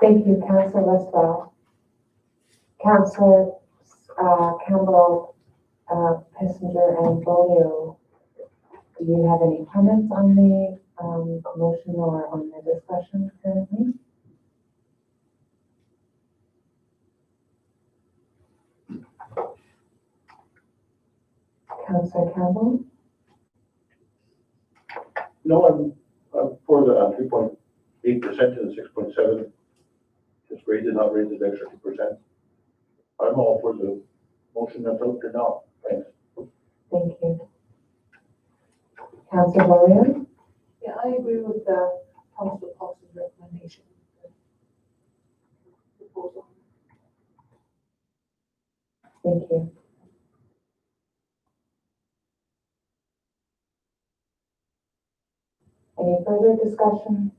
Thank you, Councillor Westwell. Councillor Campbell, Pissinger, and Bolio, do you have any comments on the motion or on the discussion currently? Councillor Campbell? No, I'm for the 3.8% to the 6.7. Just raise it, not raise it extra 2%. I'm all for the motion that's out there now. Thanks. Thank you. Councillor Bolio? Yeah, I agree with the Council Paulson's recommendation. Proposal. Thank you. Any further discussion?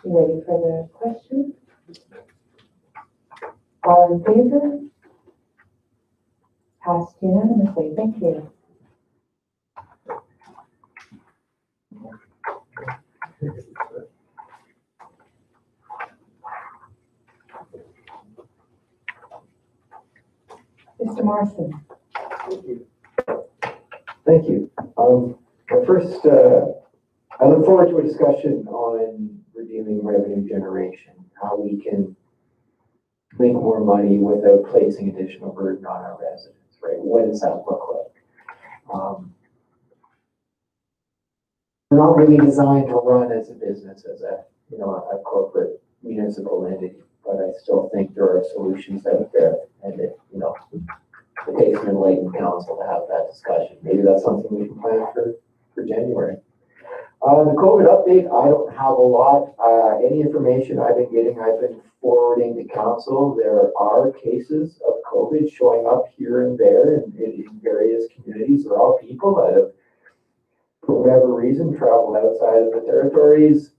You ready for the question? All in favor? Passed unanimously. Thank you. Mr. Morrison. Thank you. First, I look forward to a discussion on redeeming revenue generation, how we can make more money without placing additional burden on our residents, right? What does that look like? We're not really designed to run as a business, as a corporate municipal entity, but I still think there are solutions out there, and it takes an enlightened council to have that discussion. Maybe that's something we can plan for January. The COVID update, I don't have a lot. Any information I've been getting, I've been forwarding to council. There are cases of COVID showing up here and there in various communities. They're all people that have, for whatever reason, traveled outside of the territories,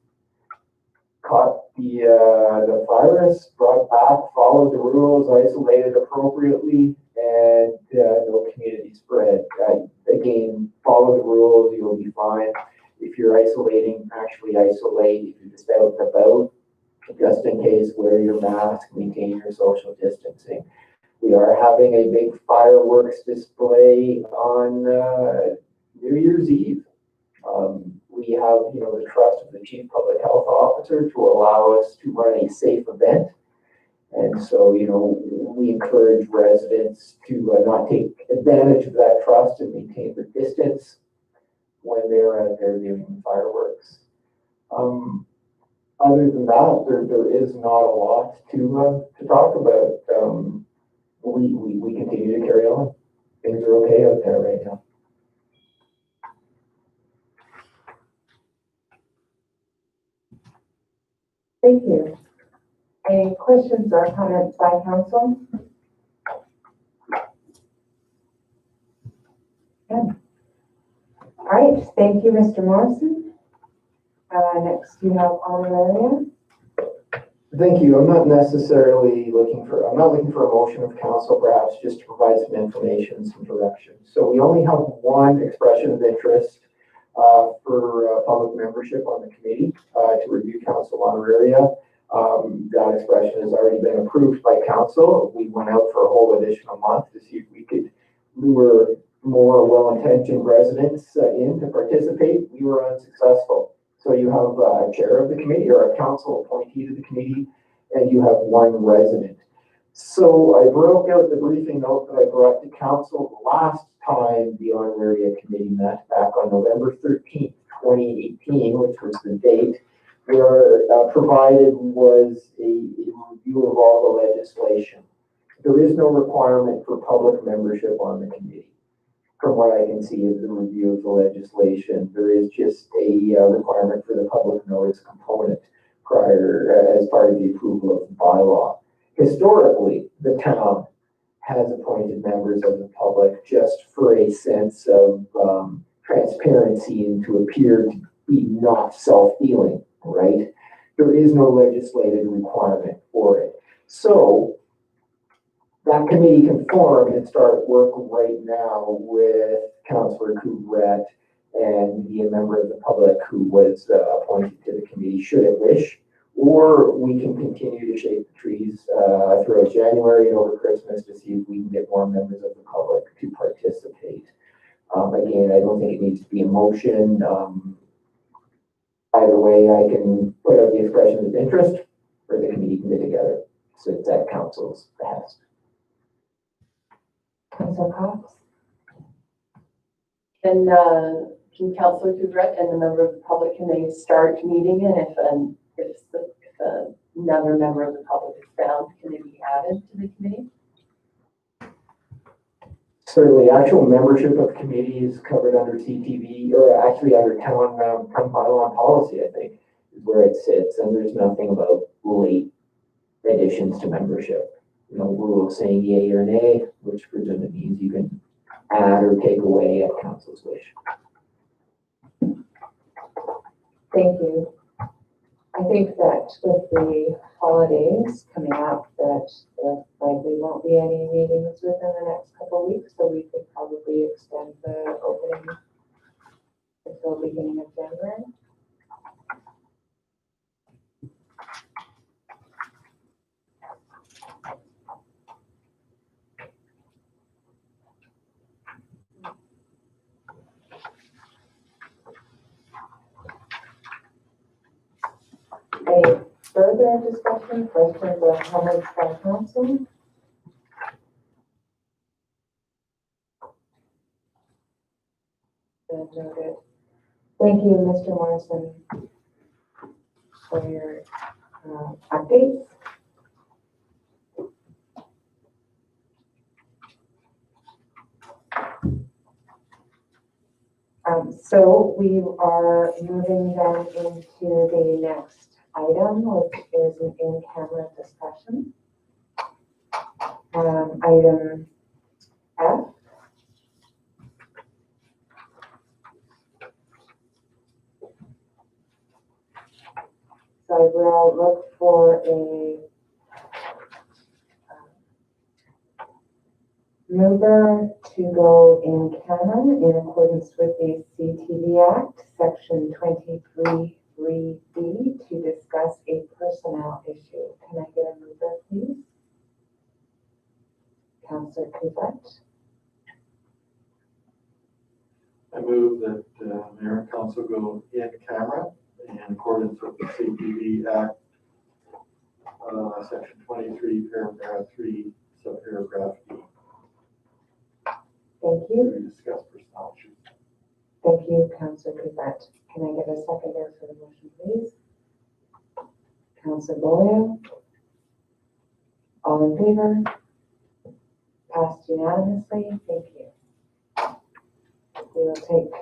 caught the virus, brought back, followed the rules, isolated appropriately, and no community spread. Again, follow the rules, you'll be fine. If you're isolating, actually isolate. If you're just out and about, just in case, wear your mask, maintain your social distancing. We are having a big fireworks display on New Year's Eve. We have, the trust of the Chief Public Health Officer to allow us to run a safe event. And so, we encourage residents to not take advantage of that trust and maintain their distance when they're out there viewing fireworks. Other than that, there is not a lot to talk about. We continue to carry on. Things are okay out there right now. Thank you. Any questions or comments by council? Good. All right, thank you, Mr. Morrison. Next, you have Honoraria. Thank you. I'm not looking for a motion of council, perhaps just to provide some information, some direction. So we only have one expression of interest for public membership on the committee to review council honoraria. That expression has already been approved by council. We went out for a whole additional month to see if we could lure more well-intentioned residents in to participate. We were unsuccessful. So you have a chair of the committee or a council appointee to the committee, and you have one resident. So I broke out the briefing note that I brought to council the last time the honoraria committee met back on November 13th, 2018, which was the date. Where provided was a review of all the legislation. There is no requirement for public membership on the committee. From what I can see of the review of the legislation, there is just a requirement for the public notice component as part of the approval of the bylaw. Historically, the town has appointed members of the public just for a sense of transparency and to appear to be not self-dealing, right? There is no legislative requirement for it. So that committee can form and start work right now with Councillor Couvret and be a member of the public who was appointed to the committee should it wish, or we can continue to shake the trees throughout January and over Christmas to see if we can get more members of the public to participate. Again, I don't think it needs to be a motion. Either way, I can put out the expression of interest or the committee can get together. So it's at council's behest. Councilor Cox? Can Councillor Couvret and the member of the public, can they start meeting? And if another member of the public is found, can they be added to the committee? Certainly, actual membership of committees covered under CTV, or actually under town bylaw and policy, I think, is where it sits. And there's nothing about late additions to membership. No rule saying yay or nay, which presumably means you can add or take away at council's wish. Thank you. I think that with the holidays coming up, that there likely won't be any meetings within the next couple of weeks, so we could probably extend the opening until beginning of January. Any further discussion, questions, or comments by council? Noted. Thank you, Mr. Morrison, for your updates. So we are moving then into the next item, which is an in-camera discussion. Item F. So I will look for a mover to go in camera in accordance with the CTV Act, Section 23(3)B, to discuss a personnel issue. Can I get a mover, please? Councillor Couvret. I move that Mayor and Council go in camera in accordance with the CTV Act, Section 23, Paragraph 3, Subparagraph E. Thank you. To discuss personnel issues. Thank you, Councillor Couvret. Can I get a seconder for the motion, please? Councillor Bollier. All in favor? Passed unanimously. Thank you. We will take